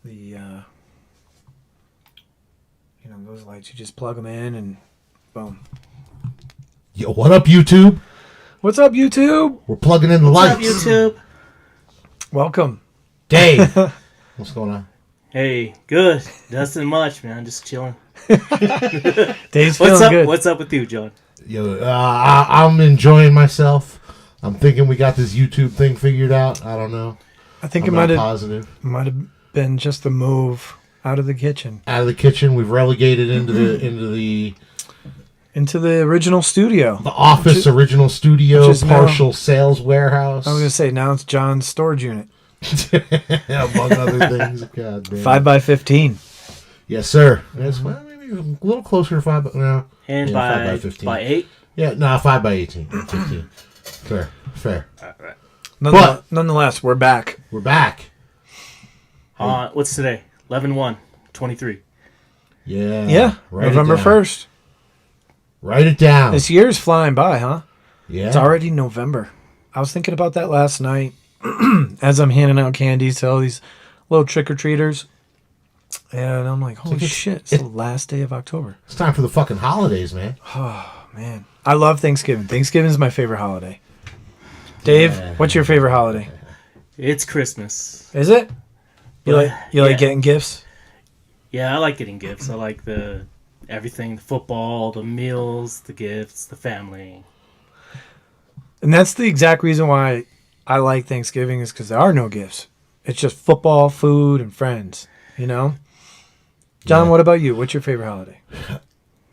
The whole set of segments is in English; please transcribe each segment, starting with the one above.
the those lights. You just plug them in and boom. Yo, what up, YouTube? What's up, YouTube? We're plugging in the lights. What's up, YouTube? Welcome, Dave. What's going on? Hey, good. Nothing much, man. Just chilling. Dave's What's feeling up? good. What's up with you, John? Yo, I'm enjoying myself. I'm thinking we got this YouTube thing figured out. I don't know. I think I'm it not might positive. been just the move out of the kitchen Out of the kitchen, we've relegated into into the original studio. the office, original studio, which is partial sales warehouse. I was gonna say now it's John's storage unit, among other things. God damn. 5x15. Yes, sir. Yes, well, maybe a little closer to 5. But no. And Yeah, 5 by by 15. 8? Yeah, no, 5 by 18. 15. Fair. All right. Nonetheless, we're back. We're back. What's today? 11/1/23. Yeah. Yeah, Write it November down. 1st. Write it down. This year's flying by, huh? Yeah. It's already November. I was thinking about that last night as I'm handing out candies to all these little trick-or-treaters. And I'm like, holy shit, it's the last day of October. It's time for the fucking holidays, man. Oh, man. I love Thanksgiving. Thanksgiving is my favorite holiday. Dave, what's your favorite holiday? It's Christmas. Is it? You like Yeah. getting gifts? Yeah, I like getting gifts. I like everything, the football, the meals, the gifts, the family. And that's the exact reason why I like Thanksgiving is because there are no gifts. It's just football, food, and friends, you know? John, Yeah. what about you? What's your favorite holiday?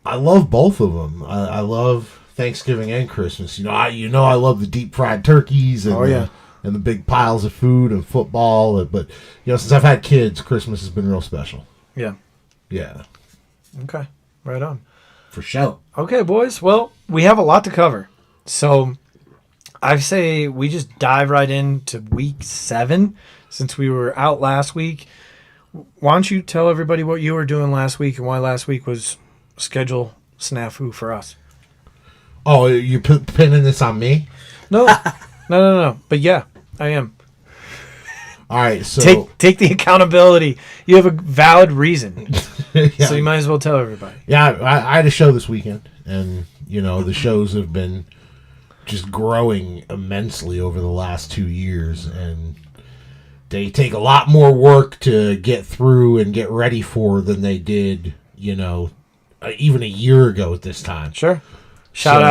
I love both of them. I love Thanksgiving and Christmas. I love the deep fried turkeys and Oh, yeah. and the big piles of food and football. But since I've had kids, Christmas has been real special. Yeah. Yeah, Okay. Right on. for sure. Okay, boys. Well, we have a lot to cover. So I say we just dive right into week 7 since we were out last week. Why don't you tell everybody what you were doing last week and why last week was schedule snafu for us? Oh, you pinning this on me? No, no. But yeah, I am. All right, so Take the accountability. You have a valid reason, yeah, so you might as well tell everybody. yeah, I had a show this weekend, and the shows have been just growing immensely over the last 2 years, and they take a lot more work to get through and get ready for than they did, even a year ago at this time. Sure. Shout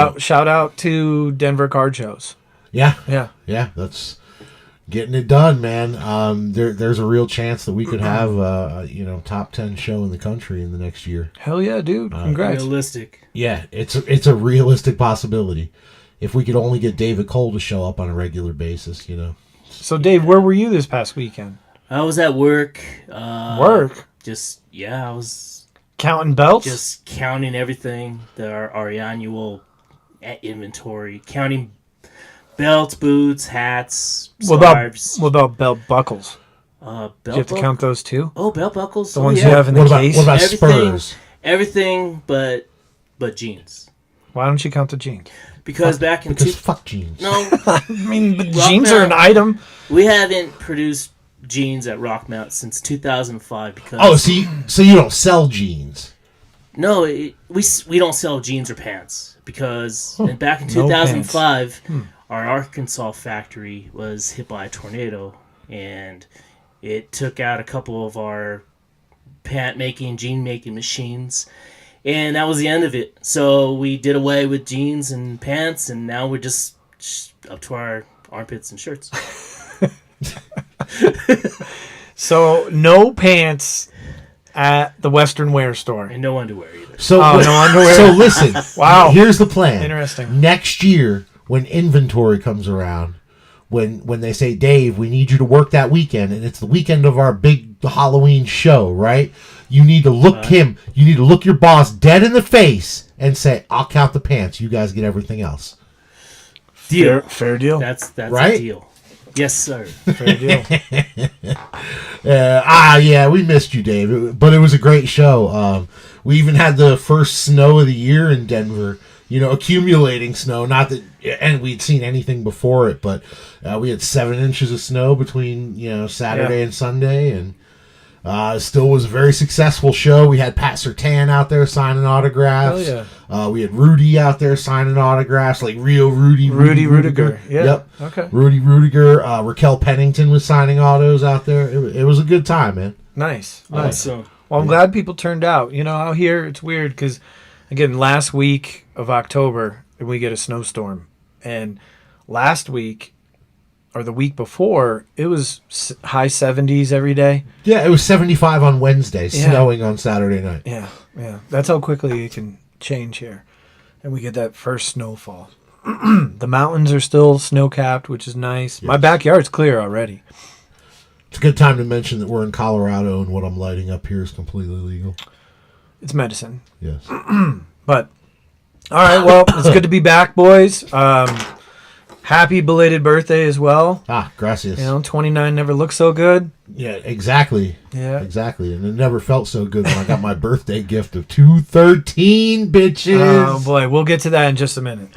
out to Denver Card Shows. Yeah, Yeah. that's getting it done, man. There's a real chance that we could have top 10 show in the country in the next year. Hell yeah, dude. Congrats. Realistic. Yeah, it's a realistic possibility. If we could only get David Cole to show up on a regular basis, So, Dave, where were you this past weekend? I was at work. Work? I was Counting belts? just counting everything, our annual inventory, counting belts, boots, hats, What scarves. about belt buckles? Belt Do you have to count those too? Oh, belt buckles. The Oh, ones yeah. you have in the What about case? what about Everything. Spurs? Everything but jeans. Why don't you count the jeans? Because back in Because fuck jeans. no, I mean, but Rock jeans are an Mount. item. we haven't produced jeans at Rockmount since 2005. Because Oh, so you don't sell jeans? no, we don't sell jeans or pants because back in No 2005, our Arkansas factory was hit by a tornado and it took out a couple of our jean making machines. And that was the end of it. So we did away with jeans and pants, and now we're just up to our armpits and shirts. So, no pants at the Western Wear store. And no underwear either. So Oh, no underwear. So listen. Wow. Here's the plan. Interesting. Next year, when inventory comes around, when they say, Dave, we need you to work that weekend, and it's the weekend of our big Halloween show, right? You need to look you need to look your boss dead in the face and say, I'll count the pants. You guys get everything else. Deal. Fair deal. That's Right? a deal. Yes, sir. Fair deal. Yeah, we missed you, Dave. But it was a great show. We even had the first snow of the year in Denver. Accumulating snow. Not that, and we'd seen anything before it, but we had 7 inches of snow between Saturday and Sunday, and Still was a very successful show. We had Pat Surtain out there signing autographs. Oh, We had Rudy out there signing autographs, like Rio Rudy Rudiger. Yeah. Yep. Okay. Rudy Rudiger. Raquel Pennington was signing autos out there. It was a good time, man. Nice. Awesome. Well, I'm glad people turned out. Out here it's weird because, again, last week of October we get a snowstorm, and last week or the week before it was high 70s every day. Yeah, it was 75 on Wednesday, snowing on Saturday night. Yeah. That's how quickly it can change here, and we get that first snowfall. The mountains are still snow-capped, which is nice. Yes. My backyard's clear already. It's a good time to mention that we're in Colorado and what I'm lighting up here is completely legal. It's medicine. Yes. But, all right, well, it's good to be back, boys. Happy belated birthday as well. Gracias. 29 never looked so good. Yeah, exactly. Yeah. Exactly. And it never felt so good when I got my birthday gift of 213, bitches. Oh, boy, we'll get to that in just a minute.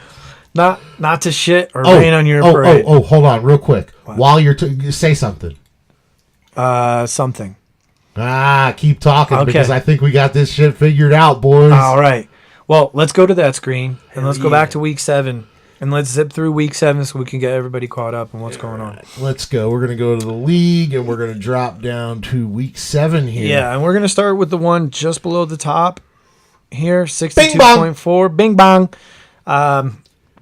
Not to shit or rain on your parade. Hold on real quick. What? While you're say something. Something. Keep talking Okay. because I think we got this shit figured out, boys. All right. Well, let's go to that screen, and let's go yeah. back to week 7, and let's zip through week 7 so we can get everybody caught up on what's going on. Let's go. We're going to go to the league, and we're going to drop down to week 7 here. Yeah, and we're going to start with the one just below the top here, 62.4. Bing bong.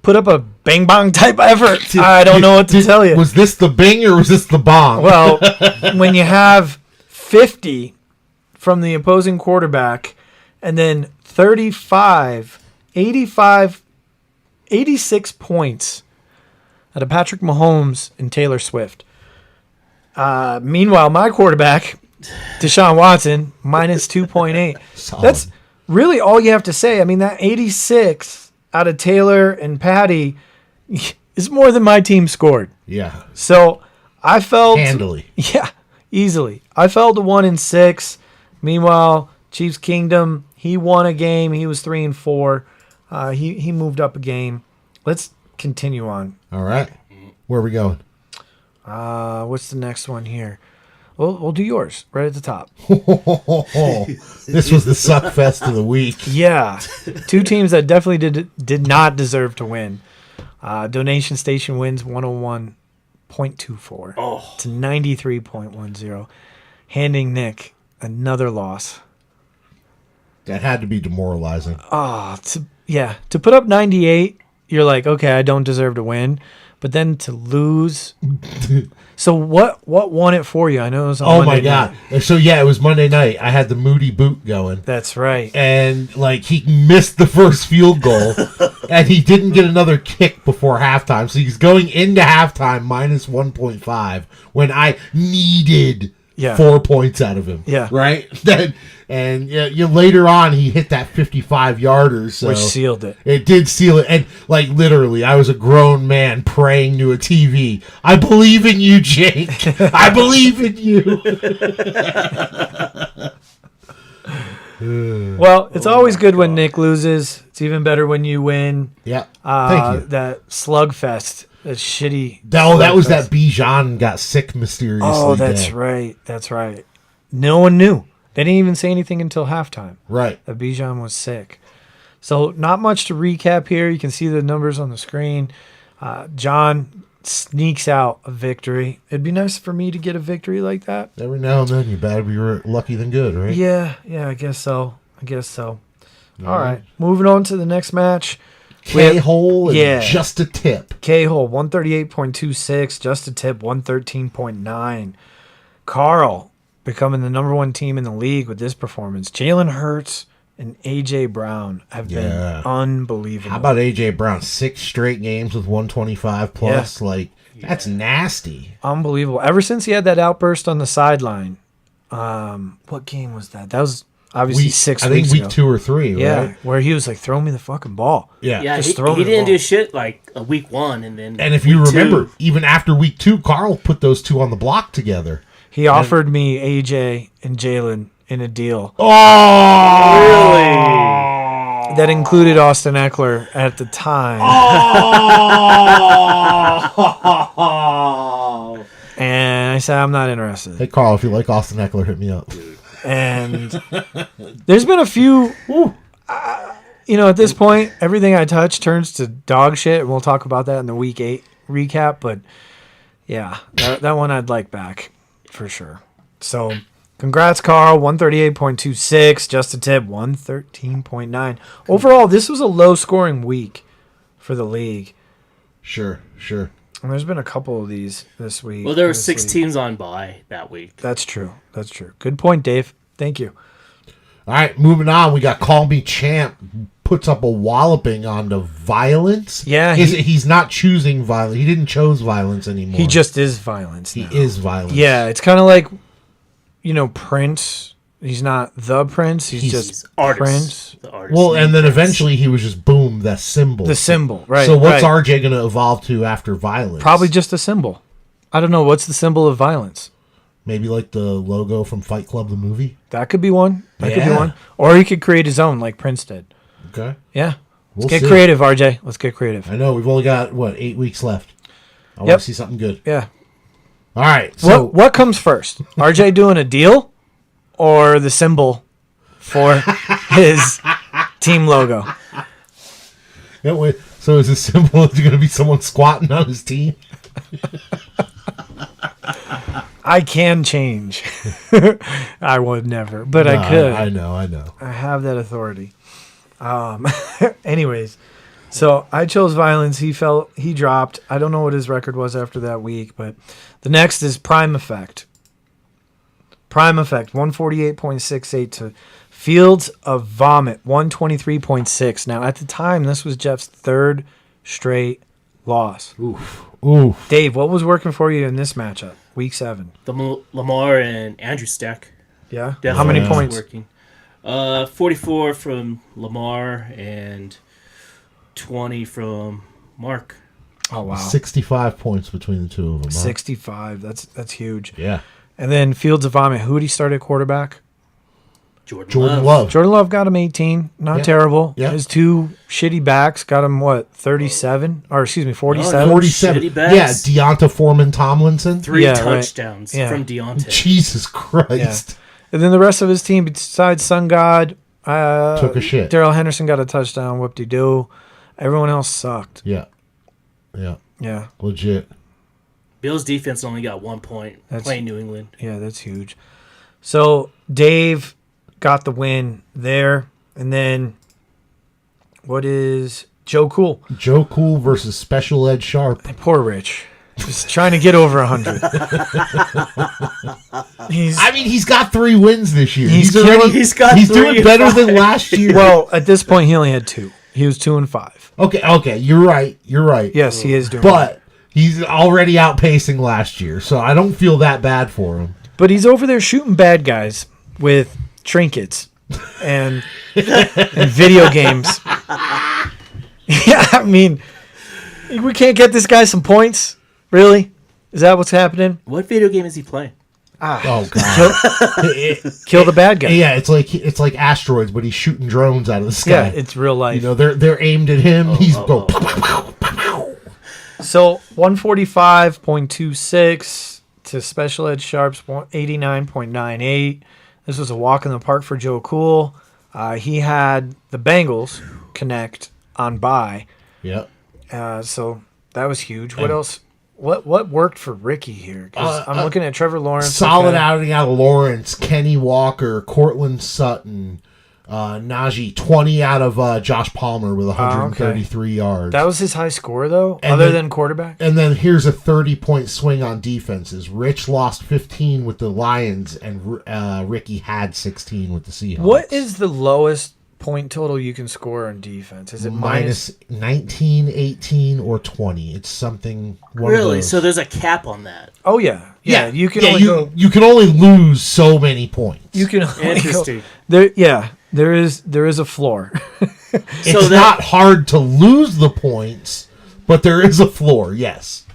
Put up a bing bong type effort. I don't know what to tell you. Was this the bing or was this the bong? Well, when you have 50 from the opposing quarterback and then 35, 85, 86 points out of Patrick Mahomes and Taylor Swift. Meanwhile, my quarterback, Deshaun Watson, minus 2.8. Solid. That's really all you have to say. I mean, that 86 out of Taylor and Patty is more than my team scored. Yeah. So I felt Handily. Yeah, easily. I fell to 1-6. Meanwhile, Chiefs Kingdom, he won a game. He was 3-4. He moved up a game. Let's continue on. All right. Where are we going? What's the next one here? We'll do yours right at the top. This was the suck fest of the week. Yeah, two teams that definitely did not deserve to win. Donation Station wins 101.24 to 93.10, handing Nick another loss. That had to be demoralizing. To put up 98, you're like, okay, I don't deserve to win. But then to lose. So what won it for you? I know it was on Monday my God. night. So, yeah, it was Monday night. I had the Moody boot going. That's right. And, he missed the first field goal. And he didn't get another kick before halftime. So he's going into halftime minus 1.5 when I needed 4 points out of him. Yeah. Right? And later on, he hit that 55-yarder. So Which sealed it. It did seal it. And, literally, I was a grown man praying to a TV. I believe in you, Jake. I believe in you. Well, it's always good when Nick loses. It's even better when you win. Yeah. Thank you. That slugfest. That shitty. That was that Bijan got sick mysteriously. Oh, that's right. That's right. No one knew. They didn't even say anything until halftime. Right. That Bijan was sick. So not much to recap here. You can see the numbers on the screen. John sneaks out a victory. It'd be nice for me to get a victory like that. Every now and then, you better be lucky than good, right? Yeah, I guess so. All right. Moving on to the next match. K-Hole and Just a Tip. K-Hole, 138.26. Just a Tip, 113.9. Carl becoming the number 1 team in the league with this performance. Jalen Hurts and A.J. Brown have been unbelievable. How about A.J. Brown? 6 straight games with 125 plus. That's nasty. Unbelievable. Ever since he had that outburst on the sideline. What game was that? That was obviously 6 weeks ago. I think week 2 or 3, right? Where he was like, throw me the fucking ball. Yeah, Just he throw me the didn't ball. do shit week 1 and then. And if you remember, 2. even after week 2, Carl put those 2 on the block together. He offered me AJ and Jalen in a deal. Oh! Really? That included Austin Eckler at the time. Oh! And I said, I'm not interested. Hey, Carl, if you like Austin Eckler, hit me up. And there's been a few, at this point, everything I touch turns to dog shit. And we'll talk about that in the week 8 recap. But yeah, that one I'd like back for sure. So congrats, Carl. 138.26. Just a tip, 113.9. Overall, this was a low scoring week for the league. Sure. And there's been a couple of these this week. Well, there were 6 teams on bye that week. That's true. Good point, Dave. Thank you. All right, moving on. We got Call Me Champ puts up a walloping on the Violence. Yeah, he's not choosing violence. He didn't choose violence anymore. He just is Violence now. He is Violence. Yeah, it's kind of like, Prince. He's not the Prince. He's just artist. Prince. The artist. Well, and then eventually he was just boom, that symbol. The symbol, right? So what's right. RJ going to evolve to after Violence? Probably just a symbol. I don't know. What's the symbol of violence? Maybe like the logo from Fight Club, the movie. That could be one. That could be Yeah. one. Or he could create his own, like Prince did. Okay. Yeah. We'll Let's get see. creative, RJ. Let's get creative. I know we've only got 8 weeks left. I want Yep. to see something good. Yeah. All right. So What comes first? RJ doing a deal or the symbol for his team logo? Yeah, wait, so is the symbol going to be someone squatting on his team? I can change. I would never, but No, I could. I know. I have that authority. Anyways, so I chose Violence. He dropped. I don't know what his record was after that week, but the next is Prime Effect. Prime Effect, 148.68 to Fields of Vomit, 123.6. Now, at the time, this was Jeff's 3rd straight loss. Ooh. Dave, what was working for you in this matchup, week 7? The Lamar and Andrew stack. Yeah? Definitely How many was points? Working. 44 from Lamar and 20 from Mark. Oh, wow. 65 points between the two of them. Huh? 65. That's huge. Yeah. And then Fields of Vomit. Who did he start at quarterback? Jordan Love. Jordan Love got him 18. Not Yeah. terrible. Yeah. His 2 shitty backs got him, 37? Or, 47? 47. Shitty backs. Yeah, Deonta Foreman Tomlinson. 3 Yeah, right. touchdowns Yeah. from Deontay. Jesus Christ. And then the rest of his team, besides Sun God, Took a shit. Daryl Henderson got a touchdown. Whoop-de-doo. Everyone else sucked. Yeah. Yeah. Legit. Bills defense only got 1 point playing New England. Yeah, that's huge. So Dave got the win there. And then what is Joe Cool? Joe Cool versus Special Ed Sharp. Poor Rich. Just trying to get over 100. He's got 3 wins this year. He's already- killing- He's got He's 3 doing and better 5. than last year. Well, at this point, he only had 2. He was 2-5. Okay, you're right. Yes, he is doing. But he's already outpacing last year, so I don't feel that bad for him. But he's over there shooting bad guys with trinkets and video games. Yeah, I mean, we can't get this guy some points. Really? Is that what's happening? What video game is he playing? Oh god. Kill the bad guy. Yeah, it's like asteroids, but he's shooting drones out of the sky. Yeah, it's real life. they're aimed at him. He's go. So 145.26 to Special Ed Sharp's 89.98. This was a walk in the park for Joe Cool. He had the Bengals connect on bye. Yep. So that was huge. What else? What worked for Ricky here? 'Cause I'm looking at Trevor Lawrence. Solid okay. outing out of Lawrence, Kenny Walker, Cortland Sutton, Najee, 20 out of Josh Palmer with 133 yards. That was his high score, though, And other then- than quarterback. And then here's a 30-point swing on defenses. Rich lost 15 with the Lions, and Ricky had 16 with the Seahawks. What is the lowest point total you can score on defense? Is it minus? minus 19, 18, or 20? It's something. One of Really? those. So there's a cap on that. Oh yeah. You can yeah, only you, go. you can only lose so many points. You can only Interesting. go. There. Yeah. There is a floor. It's So that- not hard to lose the points, but there is a floor. Yes.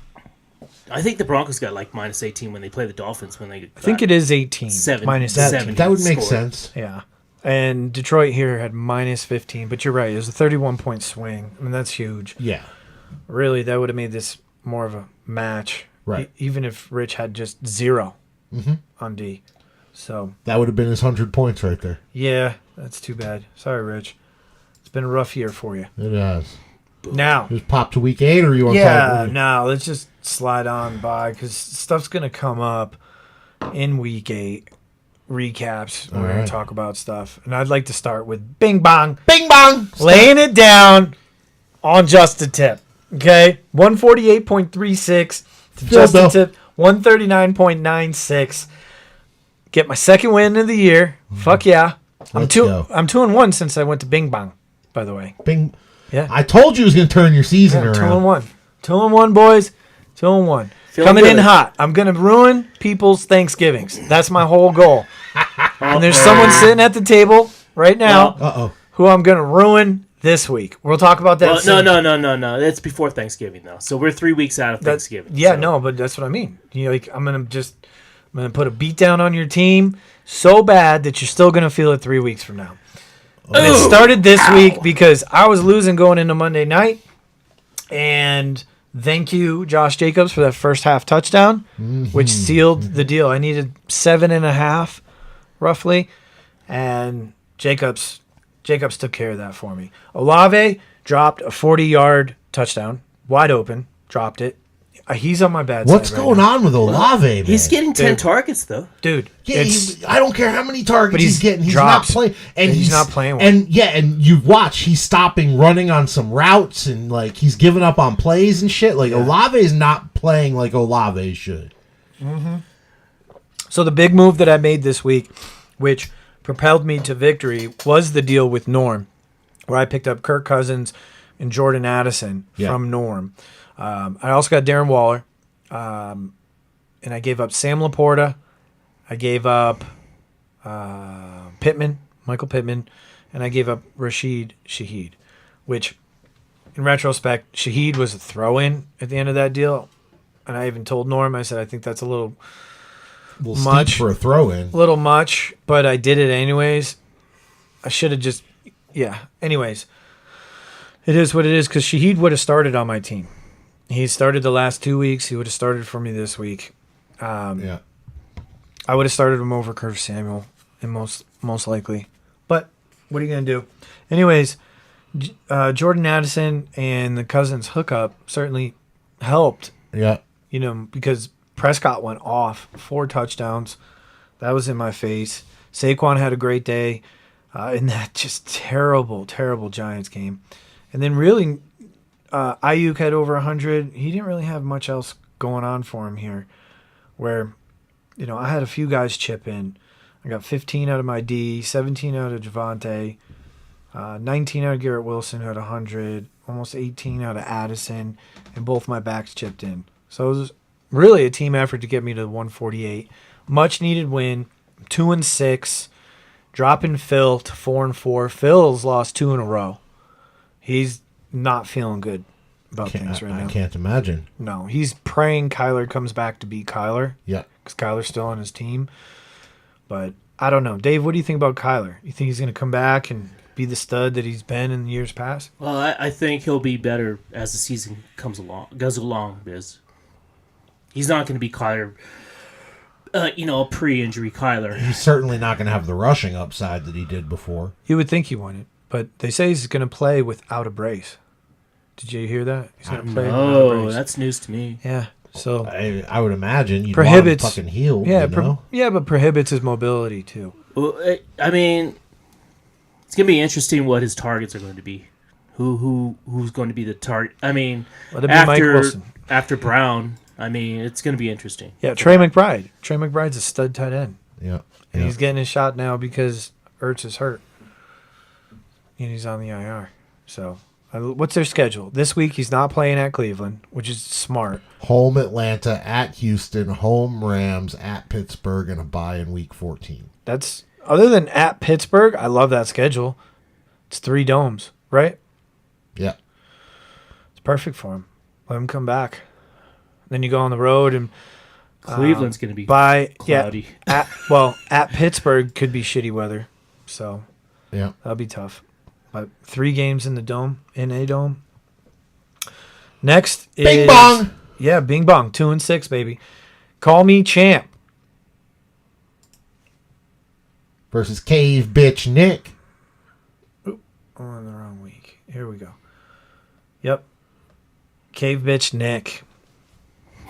I think the Broncos got like minus 18 when they play the Dolphins when they. I think it is 18. Minus That, 17. that would make score. sense. Yeah. And Detroit here had minus 15, but you're right. It was a 31-point swing. I mean, that's huge. Yeah. Really, that would have made this more of a match. Right. Even if Rich had just 0 on D. So, That would have been his 100 points right there. yeah, that's too bad. Sorry, Rich. It's been a rough year for you. It has. Now, Just pop to week 8, or you want to yeah, talk? no, let's just slide on by because stuff's going to come up in week 8. Recaps. We're going right. to talk about stuff. And I'd like to start with Bing Bong. Bing bong! Laying it down on just a tip. Okay? 148.36 to just a Bill. tip. 139.96. Get my second win of the year. Fuck yeah. I'm Let's two. go. I'm 2-1 since I went to Bing Bong, by the way. Bing. Yeah. I told you it was going to turn your season Yeah, around. 2-1. 2-1, boys. 2-1. Feeling Coming in good. hot. I'm going to ruin people's Thanksgivings. That's my whole goal. And there's someone sitting at the table right now Uh-oh. who I'm going to ruin this week. We'll talk about that Well, soon. no. That's before Thanksgiving, though. So we're 3 weeks out of Thanksgiving. Yeah, so. no, but that's what I mean. You know, like I'm gonna put a beat down on your team so bad that you're still gonna feel it 3 weeks from now. And it started this week because I was losing going into Monday night, and thank you, Josh Jacobs, for that first half touchdown, which sealed the deal. I needed 7.5, roughly, and Jacobs took care of that for me. Olave dropped a 40-yard touchdown, wide open, dropped it. He's on my bad What's side right going now. on with Olave, man? He's getting 10 Dude. targets, though. Dude, Yeah, it's, I don't care how many targets But he's he's getting. He's drops. not playing, and He's not playing well. And yeah, and you watch, he's stopping running on some routes, and like he's giving up on plays and shit. Like Olave is not playing like Olave should. so the big move that I made this week, which propelled me to victory, was the deal with Norm, where I picked up Kirk Cousins and Jordan Addison from Norm. I also got Darren Waller, and I gave up Sam Laporta. I gave up Michael Pittman, and I gave up Rashid Shaheed, which, in retrospect, Shaheed was a throw-in at the end of that deal. And I even told Norm, I said, I think that's a little Much for a throw-in. much, but I did it anyways. I should have just, yeah. Anyways, it is what it is because Shaheed would have started on my team. He started the last 2 weeks. He would have started for me this week. Yeah, I would have started him over Curtis Samuel, and most likely. But what are you gonna do? Anyways, Jordan Addison and the Cousins hookup certainly helped. yeah. You know, because Prescott went off 4 touchdowns. That was in my face. Saquon had a great day in that just terrible, terrible Giants game. And then really, Ayuk had over 100. He didn't really have much else going on for him here. Where, you know, I had a few guys chip in. I got 15 out of my D, 17 out of Javante, 19 out of Garrett Wilson, who had 100, almost 18 out of Addison, and both my backs chipped in. So it was really a team effort to get me to 148. Much needed win. 2-6. Dropping Phil to 4-4. Phil's lost 2 in a row. He's not feeling good about things right I now. can't imagine. No, he's praying Kyler comes back to beat Kyler Yeah. because Kyler's still on his team. But I don't know. Dave, what do you think about Kyler? You think he's going to come back and be the stud that he's been in years past? Well, I think he'll be better as the season goes along, Biz. He's not going to be Kyler, a pre-injury Kyler. He's certainly not going to have the rushing upside that he did before. You would think he wouldn't, but they say he's going to play without a brace. Did you hear that? He's going to play without a Oh, brace. that's news to me. Yeah. So I would imagine you'd Prohibits- want him fucking healed. yeah, you know? but prohibits his mobility too. Well, I mean, it's going to be interesting what his targets are going to be. Who's going to be the target? I mean, Let it be Mike Wilson. after Brown, I mean, it's going to be interesting. Yeah, Trey McBride. Trey McBride's a stud tight end. Yeah. And yeah. he's getting his shot now because Ertz is hurt. And he's on the IR. So, what's their schedule? This week he's not playing at Cleveland, which is smart. Home Atlanta, at Houston, home Rams, at Pittsburgh, and a bye in week 14. That's other than at Pittsburgh, I love that schedule. It's 3 domes, right? Yeah. It's perfect for him. Let him come back. Then you go on the road and Cleveland's going to be Yeah, cloudy. at Pittsburgh could be shitty weather. So, Yeah. that'll be tough. But 3 games in the dome, in a dome. Next is Bing bong! Yeah, bing bong. 2-6, baby. Call me champ. Versus Cave Bitch Nick. Oh, in the wrong week. Here we go. Yep. Cave bitch Nick.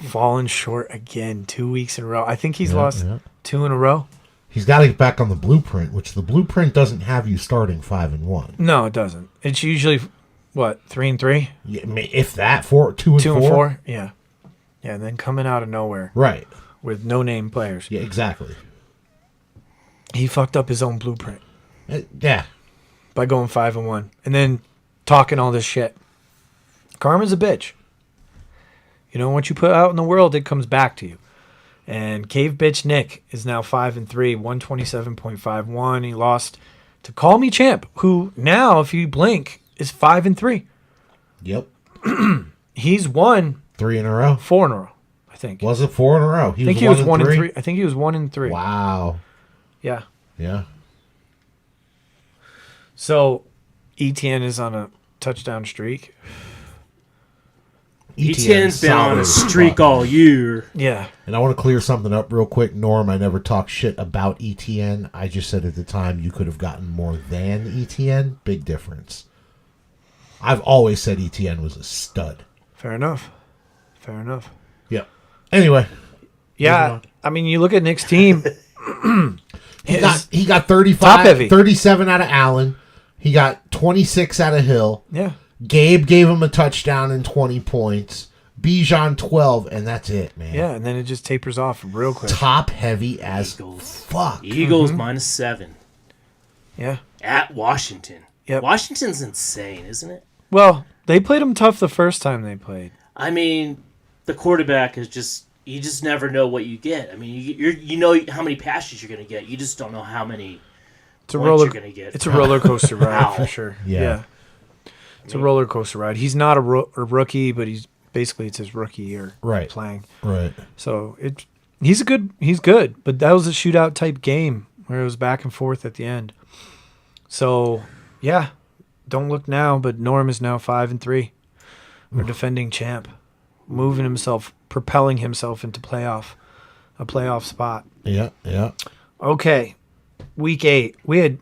Falling short again 2 weeks in a row. I think he's lost 2 in a row. He's got to get back on the blueprint, which the blueprint doesn't have you starting 5-1. No, it doesn't. It's usually, what, 3-3? Yeah, if that, 2 and 4. Yeah. Yeah, and then coming out of nowhere Right. with no-name players. Yeah, exactly. He fucked up his own blueprint Yeah. by going 5-1 and then talking all this shit. Karma's a bitch. You know, what you put out in the world, it comes back to you. And Cave Bitch Nick is now 5-3, 127.51. He lost to Call Me Champ, who now, if you blink, is 5-3. Yep. He's won 3 in a row. 4 in a row, I think. Was it 4 in a row? I think he was 1-3. I think he was 1-3. Wow. Yeah. Yeah. So ETN is on a touchdown streak. ETN's been on a streak fuck. all year. Yeah. And I want to clear something up real quick. Norm, I never talked shit about ETN. I just said at the time you could have gotten more than ETN. Big difference. I've always said ETN was a stud. Fair enough. Fair enough. Yep. Anyway. Yeah. I mean, you look at Nick's team. He got 35, top heavy. 37 out of Allen. He got 26 out of Hill. Yeah. Gabe gave him a touchdown and 20 points. Bijan 12, and that's it, man. Yeah, and then it just tapers off real quick. Top heavy as Eagles. fuck. Eagles -7 Yeah. at Washington. Yep. Washington's insane, isn't it? Well, they played him tough the first time they played. I mean, the quarterback is just. You just never know what you get. I mean, you know how many passes you're going to get. You just don't know how many It's a points you're going to get. It's a roller coaster ride Ow. for sure. Yeah. It's a roller coaster ride. He's not a rookie, but he's basically it's his rookie year Right. playing. Right. So he's good, but that was a shootout type game where it was back and forth at the end. So yeah, don't look now, but Norm is now 5-3. Our defending champ, moving himself, propelling himself into a playoff spot. Yeah. Yeah. Okay, week 8. We had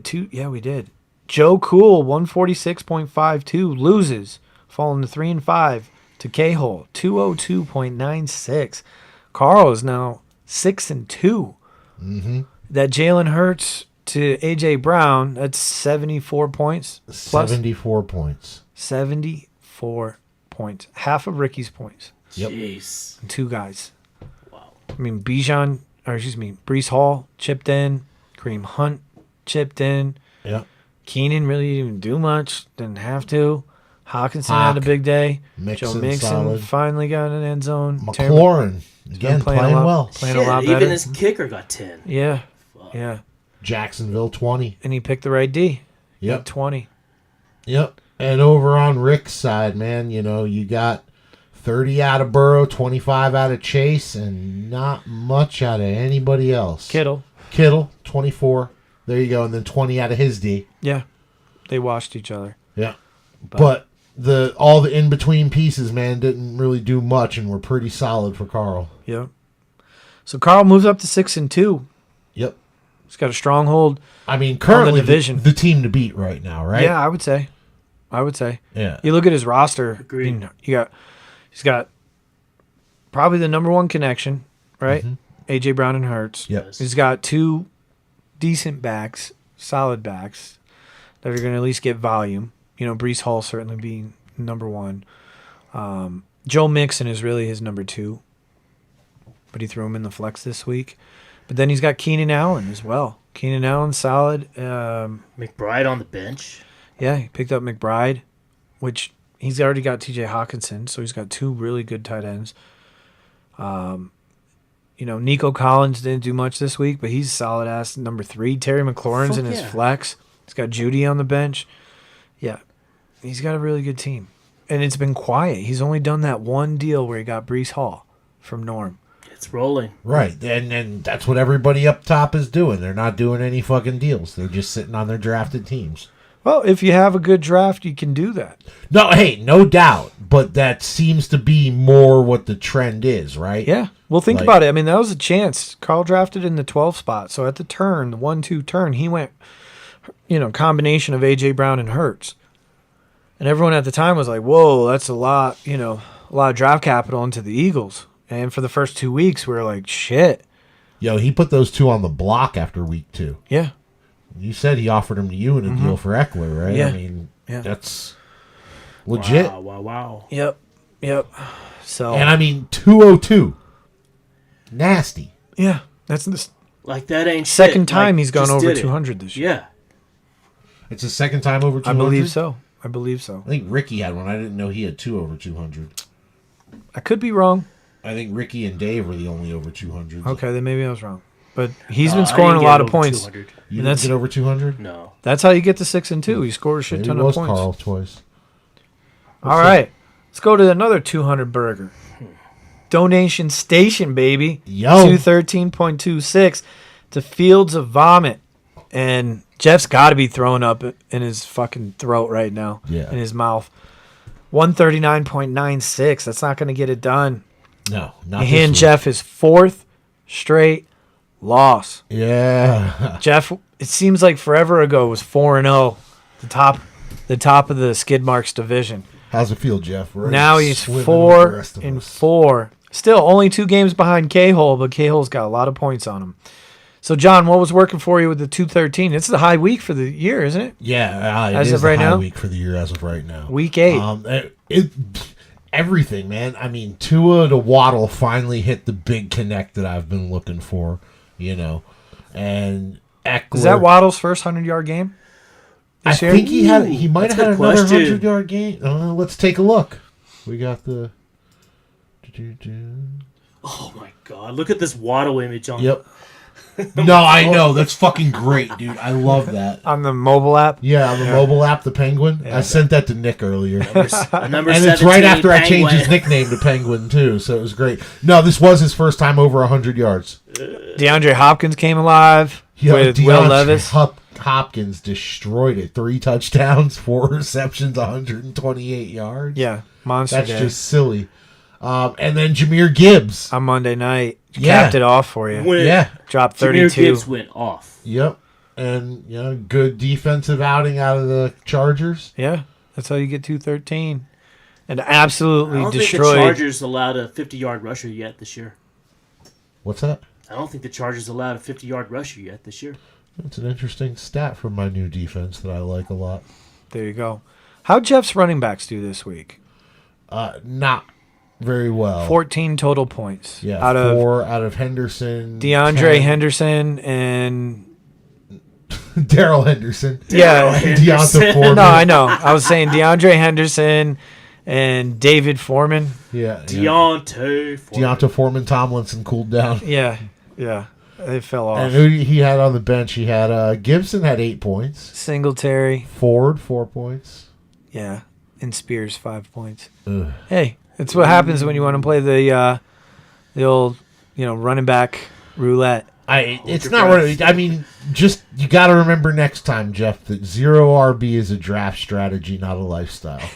2. Yeah, we did. Joe Cool 146.52 loses, falling to 3-5 to K-Hole 202.96. Carl is now 6-2. Mm-hmm. That Jalen Hurts to AJ Brown, that's 74 points. Plus 74 points. 74 points. Half of Ricky's points. Yep. Jeez. 2 guys. Wow. I mean, Brees Hall chipped in. Kareem Hunt chipped in. Yeah. Keenan really didn't do much. Didn't have to. Hawkinson had a big day. Mixon, Joe Mixon solid. finally got an end zone. McLaurin, again, playing well. Playing Shit, a lot even better. his kicker got 10. Yeah. Fuck. Yeah. Jacksonville, 20. And he picked the right D. Yep. At 20. Yep. And over on Rick's side, man, you got 30 out of Burrow, 25 out of Chase, and not much out of anybody else. Kittle. 24. There you go. And then 20 out of his D. Yeah. They washed each other. Yeah. But all the in-between pieces, man, didn't really do much and were pretty solid for Carl. Yep. So Carl moves up to 6-2. Yep. He's got a stronghold. I mean, currently division. the team to beat right now, right? Yeah, I would say. Yeah. You look at his roster. Agreed. He's got probably the number one connection, right? Mm-hmm. AJ Brown and Hurts. Yep. He's got 2 decent backs, solid backs that are going to at least get volume. Brees Hall certainly being number 1. Joe Mixon is really his number 2, but he threw him in the flex this week. But then he's got Keenan Allen as well. Keenan Allen, solid. McBride on the bench. Yeah, he picked up McBride, which he's already got T.J. Hawkinson, so he's got 2 really good tight ends. Nico Collins didn't do much this week, but he's solid ass number 3. Terry McLaurin's Fuck in his yeah. flex. He's got Judy on the bench. Yeah, he's got a really good team. And it's been quiet. He's only done that one deal where he got Brees Hall from Norm. It's rolling. Right. And that's what everybody up top is doing. They're not doing any fucking deals. They're just sitting on their drafted teams. Well, if you have a good draft, you can do that. No, hey, no doubt. But that seems to be more what the trend is, right? Yeah. Well, think Like- about it. I mean, that was a chance. Carl drafted in the 12th spot. So at the turn, the 1-2 turn, he went, combination of A.J. Brown and Hurts. And everyone at the time was like, whoa, that's a lot of draft capital into the Eagles. And for the first 2 weeks, we were like, shit. Yo, he put those two on the block after week 2. Yeah. You said he offered them to you in a deal for Eckler, right? Yeah. I mean, Yeah. that's legit. Wow. Yep. So, And I mean, 202. Nasty. yeah, that's the Like that ain't second shit. time Like, he's gone just over did it. 200 this year. Yeah. It's the second time over 200? I believe so. I think Ricky had one. I didn't know he had 2 over 200. I could be wrong. I think Ricky and Dave were the only over 200. Okay, then maybe I was wrong. But he's been I scoring didn't a get lot of over points. 200. You And didn't that's- get over 200? No. That's how you get to 6-2. He scored a shit Maybe ton it of was points. Carl twice. All right, let's go to another 200 burger. Donation Station, baby. Yo. 213.26 to Fields of Vomit. And Jeff's got to be throwing up in his fucking throat right now. Yeah. In his mouth. 139.96. That's not going to get it done. No, not He and this Jeff his 4th straight loss. week. Yeah. Jeff, it seems like forever ago, was 4-0, the top of the Skid Marks division. How's it feel, Jeff? We're Now he's swimming with the rest of us. 4-4. Still only 2 games behind K-Hole, but K-Hole's got a lot of points on him. So, John, what was working for you with the 213? It's the high week for the year, isn't it? Yeah, it As is of the right high now? week for the year as of right now. Week 8. Everything, man. I mean, Tua to Waddle finally hit the big connect that I've been looking for, and Eckler. Is that Waddle's first 100-yard game I this year? think he might have That's a had good another question. 100-yard game. Let's take a look. We got the. Oh my God! Look at this Waddle image on. Yep. No, I know. That's fucking great, dude. I love that. On the mobile app? Yeah, on the mobile app, the Penguin. I sent that to Nick earlier. Number And it's right 17 after I changed his Penguin. nickname to Penguin, too, so it was great. No, this was his first time over 100 yards. DeAndre Hopkins came alive with Will DeAndre Levis. Hopkins destroyed it. 3 touchdowns, 4 receptions, 128 yards. Yeah, monster That's day. just silly. And then Jahmyr Gibbs. On Monday night. Yeah. Capped it off for you. Yeah. Dropped Jahmyr 32. Gibbs went off. Yep. And, good defensive outing out of the Chargers. Yeah, that's how you get 213. And absolutely I don't think the destroyed. Chargers allowed a 50-yard rusher yet this year. What's that? I don't think the Chargers allowed a 50-yard rusher yet this year. That's an interesting stat from my new defense that I like a lot. There you go. How'd Jeff's running backs do this week? Not very well. 14 total points. Yeah, Out of 4 out of Henderson. DeAndre 10 Henderson and Daryl Henderson. Yeah. And Deonta Foreman. no, I know. I was saying DeAndre Henderson and David Foreman. Yeah. Deontay Foreman. Deonta Foreman Tomlinson cooled down. Yeah, they fell off. And who he had on the bench? He had Gibson had 8 points. Singletary, Ford 4 points. yeah, and Spears 5 points. Ugh. Hey, it's what happens when you want to play the old running back roulette. It's your not breath. really. I mean, just you got to remember next time, Jeff, that 0 RB is a draft strategy, not a lifestyle.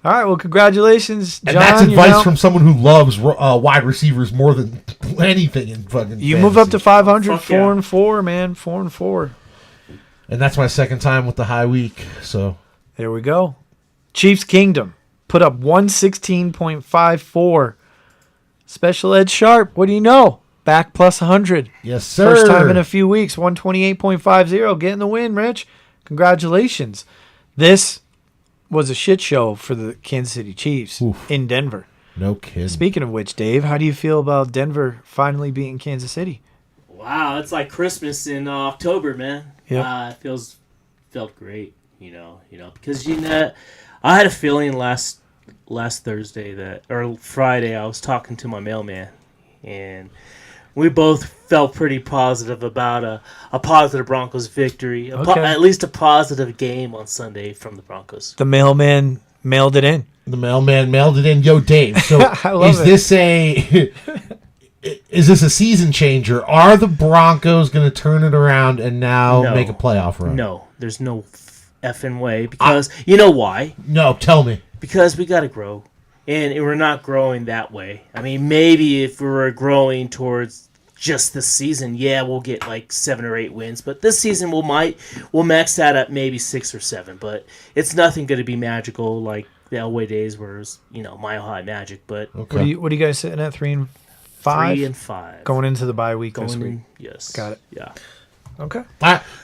All right, well, congratulations, John. And that's advice from someone who loves wide receivers more than anything in fucking. You move up to fantasy. 500, Fuck yeah. 4-4, man, 4-4. And that's my second time with the high week. So There we go. Chiefs Kingdom put up 116.54. Special Ed Sharp, what do you know? Back plus 100. yes, sir. First time in a few weeks, 128.50. Getting the win, Rich. Congratulations. This was a shit show for the Kansas City Chiefs Oof. in Denver. No kidding. Speaking of which, Dave, how do you feel about Denver finally beating Kansas City? Wow, it's like Christmas in October, man. Yeah. It felt great, because I had a feeling last Thursday or Friday I was talking to my mailman, and we both felt pretty positive about a positive Broncos victory, Okay. at least a positive game on Sunday from the Broncos. The mailman mailed it in. The mailman mailed it in. Yo, Dave. So I love is it. this a is this a season changer? Are the Broncos going to turn it around and now No. make a playoff run? No, there's no effing way because you know why? No, tell me. Because we got to grow, and we're not growing that way. I mean, maybe if we were growing towards just this season, yeah, we'll get like 7 or 8 wins. But this season, we'll max that at maybe 6 or 7. But it's nothing going to be magical like the Elway days, where it's mile high magic. But Okay. What are you guys sitting at? 3 and 5? 3 and 5 Going into the bye week this Going week. in, yes, Got it. Yeah. Okay.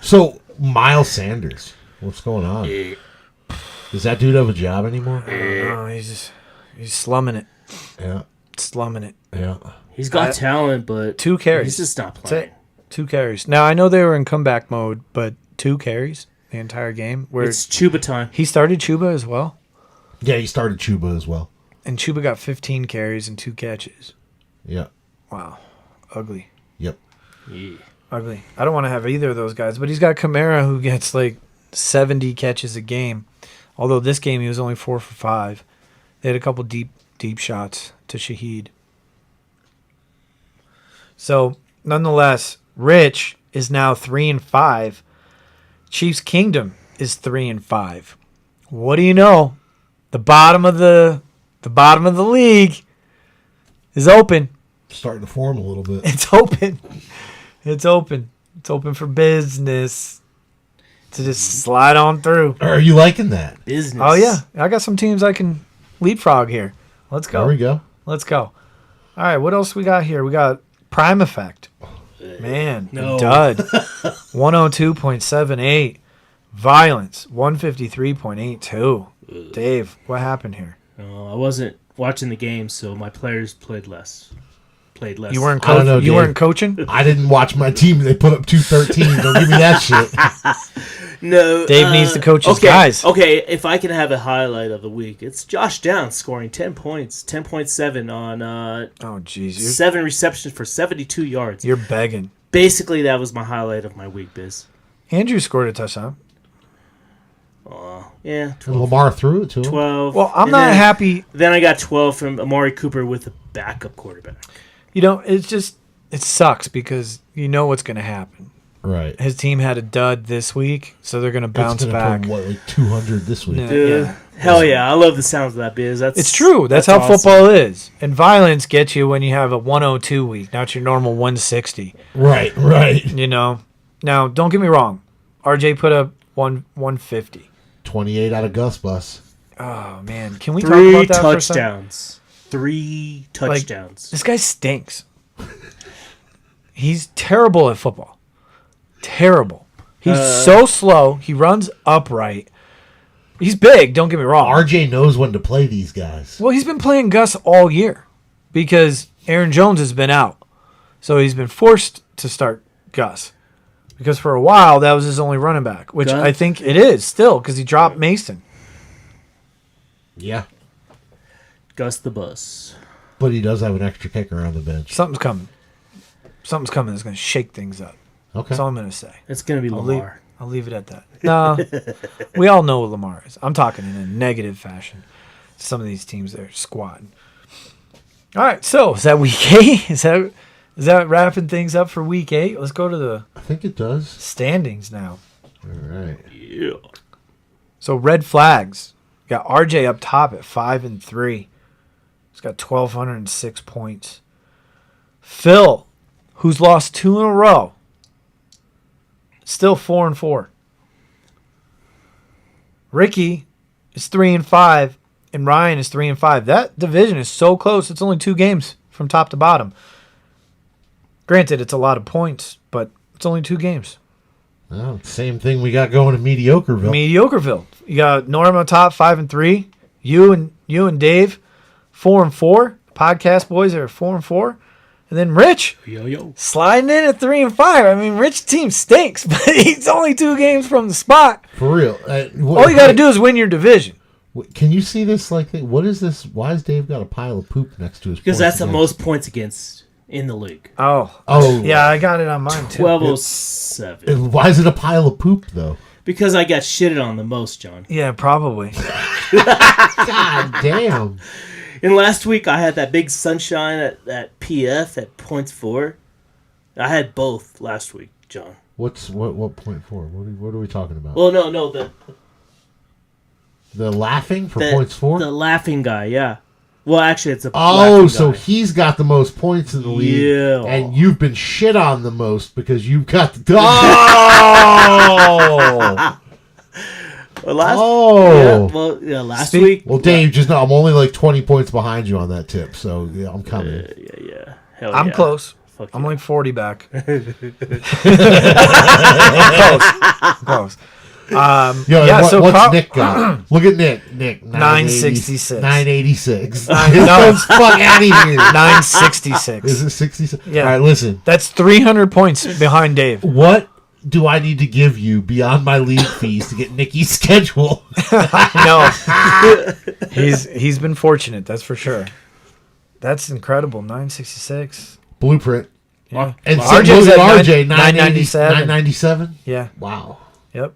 So, Miles Sanders, what's going on? Does that dude have a job anymore? No, he's slumming it. Yeah, Slumming it. yeah. He's got talent, but 2 carries. he's just not That's playing. it. 2 carries. Now, I know they were in comeback mode, but 2 carries the entire game. Where It's Chuba time. he started Chuba as well. Yeah, he started Chuba as well. And Chuba got 15 carries and 2 catches. Yeah, Wow. Ugly. yep. Yeah. Ugly. I don't want to have either of those guys, but he's got Kamara who gets like 70 catches a game. Although this game he was only 4 for 5. They had a couple deep shots to Shaheed. So, nonetheless, Rich is now 3 and 5. Chiefs Kingdom is 3 and 5. What do you know? The bottom of the league is open. Starting to form a little bit. It's open. It's open. It's open for business to just slide on through. Are you liking that? Business. Oh yeah, I got some teams I can leapfrog here. Let's go. There we go. Let's go. All right, what else we got here? We got Prime Effect. Man, No. a dud. 102.78. Violence, 153.82. Dave, what happened here? I wasn't watching the game, so my players played less. You weren't I don't know, you Dave. weren't coaching? I didn't watch my team. They put up 213. Don't give me that shit. No. Dave needs to coach his okay, guys. Okay, if I can have a highlight of the week, it's Josh Downs scoring 10 points, 10.7 on Oh jeez, 7 receptions for 72 yards. you're begging. Basically, that was my highlight of my week, Biz. Andrew scored a touchdown. Yeah, And Lamar threw it to him. 12. Well, I'm and not then- happy. Then I got 12 from Amari Cooper with a backup quarterback. You know, it sucks because you know what's going to happen. Right. His team had a dud this week, so they're going to bounce It's gonna back. put, like 200 this week. Yeah. Dude, hell yeah, I love the sounds of that, Biz. It's true. That's how awesome. football is. And violence gets you when you have a 102 week, not your normal 160. Right, right. You know. Now, don't get me wrong. RJ put up 150. 28 out of Gus Bus. Oh man, can we 3 talk about that for a second? touchdowns. 3 touchdowns. This guy stinks. He's terrible at football. Terrible. He's so slow. He runs upright. He's big, don't get me wrong. RJ knows when to play these guys. Well, he's been playing Gus all year because Aaron Jones has been out. So he's been forced to start Gus. Because for a while, that was his only running back, which Gus? I think it is still because he dropped Mason. Yeah. Gus the Bus. But he does have an extra kicker on the bench. Something's coming. Something's coming that's going to shake things up. Okay. That's all I'm going to say. It's going to be Lamar. I'll leave it at that. No, we all know what Lamar is. I'm talking in a negative fashion. Some of these teams they're squatting. All right, so is that week 8? Is that wrapping things up for week 8? Let's go to the I think it does. standings now. All right. Yeah. So red flags. Got RJ up top at 5 and 3. He's got 1,206 points. Phil, who's lost 2 in a row, still 4 and 4. Ricky is 3 and 5, and Ryan is 3 and 5. That division is so close. It's only 2 games from top to bottom. Granted, it's a lot of points, but it's only 2 games. Well, same thing we got going in Mediocreville. Mediocreville. You got Norma top 5 and 3. You and Dave 4 and 4. Podcast boys are 4 and 4. And then Rich Yo. sliding in at 3 and 5. I mean, Rich's team stinks, but he's only 2 games from the spot. For real. All you got to do is win your division. Can you see this? Like, what is this? Why has Dave got a pile of poop next to his? Because points that's the against? most points against in the league. Oh, Oh, yeah, I got it on mine too. 1207. And why is it a pile of poop though? Because I got shitted on the most, John. Yeah, probably. God damn. And last week I had that big sunshine at PF at points 4. I had both last week, John. What point for? What are we talking about? Well, no, The laughing for points 4? The laughing guy, yeah. Well, actually, it's a so guy. he's got the most points in the league, Yeah. and you've been shit on the most because you've got the. Oh! Last week. Well, Dave, just know I'm only like 20 points behind you on that tip, so yeah, I'm coming. Yeah. Hell I'm yeah. close. Fuck I'm yeah. like 40 back. Close. What's Carl- Nick got? Look at Nick. 966. 986. No. Fuck out of here. 966. Is it 66? Yeah. All right, listen. That's 300 points behind Dave. What do I need to give you beyond my league fees to get Nicky's schedule? No. He's been fortunate, that's for sure. That's incredible. 966. Blueprint. Yeah. And Well, so RJ's look at at RJ, 997. 997? Yeah. Wow. Yep.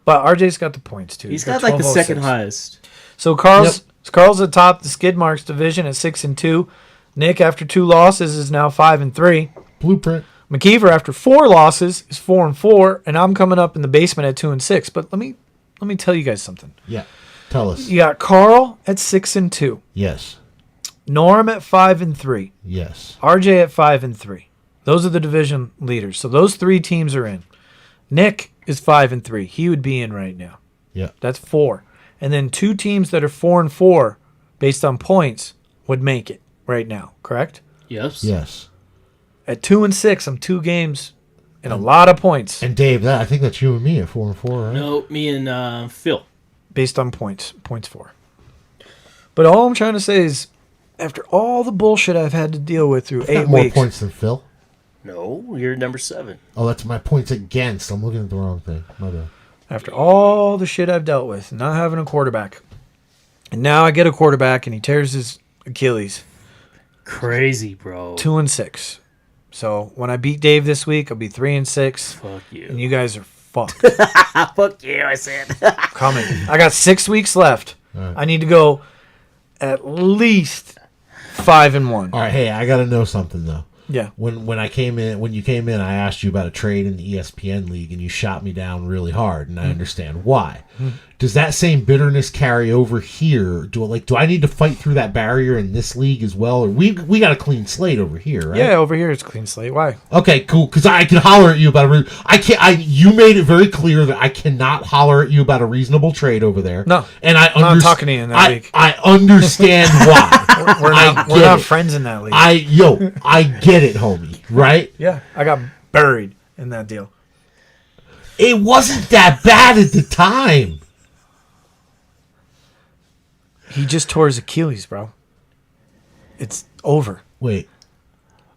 But RJ's got the points too. He's got like the second 1206. highest. So Carl's atop the skid marks division at 6-2. Nick, after 2 losses, is now 5-3. Blueprint. McKeever, after 4 losses, is 4-4, and I'm coming up in the basement at 2-6. But let me tell you guys something. Yeah. Tell us. You got Carl at 6-2, Yes. Norm at 5-3, Yes. RJ at 5-3. Those are the division leaders. So those 3 teams are in. Nick is 5-3. He would be in right now. Yeah. That's 4. And then 2 teams that are 4-4 based on points would make it right now. Correct? Yes. Yes. At 2-6, I'm 2 games and a lot of points And Dave, I think that's you and me at 4-4, right? No, me and Phil. based on points. Points 4. But all I'm trying to say is, after all the bullshit I've had to deal with through Got 8 more weeks, points than Phil. No, you're number 7. Oh, that's my points against. I'm looking at the wrong thing. My bad. after all the shit I've dealt with, not having a quarterback, and now I get a quarterback and he tears his Achilles. Crazy, bro. 2-6. So when I beat Dave this week, I'll be 3-6, Fuck you. and you guys are fucked. Fuck you, I said. Coming. I got 6 weeks left. Right. I need to go at least 5-1. All right, hey, I got to know something, though. Yeah. When you came in, I asked you about a trade in the ESPN league, and you shot me down really hard, and I understand why. Does that same bitterness carry over here? Do I need to fight through that barrier in this league as well? Or we got a clean slate over here, right? Yeah, over here it's clean slate. Why? Okay, cool. Because I can holler at you about you made it very clear that I cannot holler at you about a reasonable trade over there. No. And I'm not talking to you in that league. I understand why. We're not friends in that league. I get it, homie. Right? Yeah, I got buried in that deal. It wasn't that bad at the time. He just tore his Achilles, bro. It's over. Wait.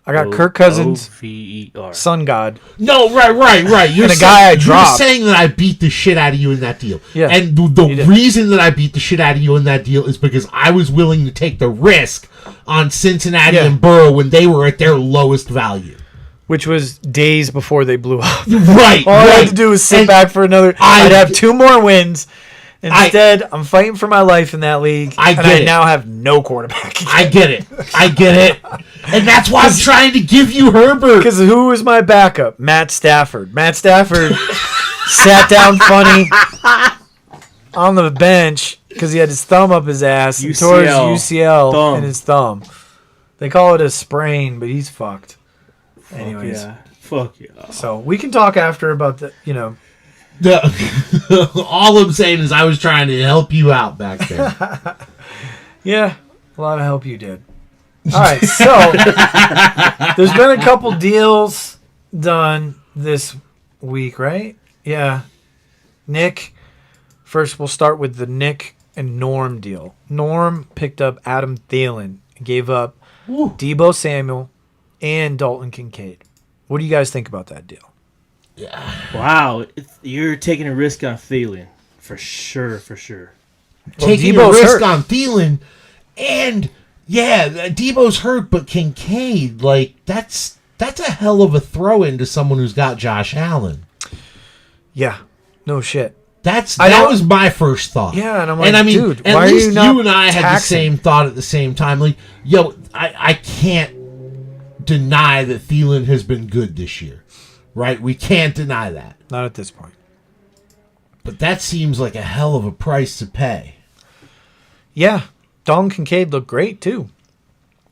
I got Kirk Cousins, OVER. Sun God. No, right. You're And a guy I you're dropped. saying that I beat the shit out of you in that deal. Yeah, And you the did. reason that I beat the shit out of you in that deal is because I was willing to take the risk on Cincinnati Yeah. and Burrow when they were at their lowest value. Which was days before they blew up. Right. All I right. had to do was sit And back for another. I- I'd have 2 more wins. Instead, I'm fighting for my life in that league. I and get I it. now have no quarterback. I get it. And that's why I'm trying to give you Herbert. Because who was my backup? Matt Stafford. Matt Stafford sat down funny on the bench because he had his thumb up his ass and tore his UCL Thumb. in his thumb. They call it a sprain, but he's fucked. Anyways, Fuck yeah. so we can talk after about the, All I'm saying is I was trying to help you out back there. yeah, a lot of help you did. All right, so there's been a couple deals done this week, right? Yeah. Nick, first we'll start with the Nick and Norm deal. Norm picked up Adam Thielen and gave up Deebo Samuel and Dalton Kincaid. What do you guys think about that deal? Wow, you're taking a risk on Thielen. For sure. Taking Debo's a risk hurt. on Thielen, and yeah, Debo's hurt, but Kincaid, that's a hell of a throw in to someone who's got Josh Allen. Yeah, no shit. That don't- was my first thought. Yeah, and I'm like, I mean, dude, at why are least you not and I had the taxing? same thought at the same time. Like, yo, I can't deny that Thielen has been good this year, right? We can't deny that. Not at this point. But that seems like a hell of a price to pay. Yeah, Dalton Kincaid looked great too.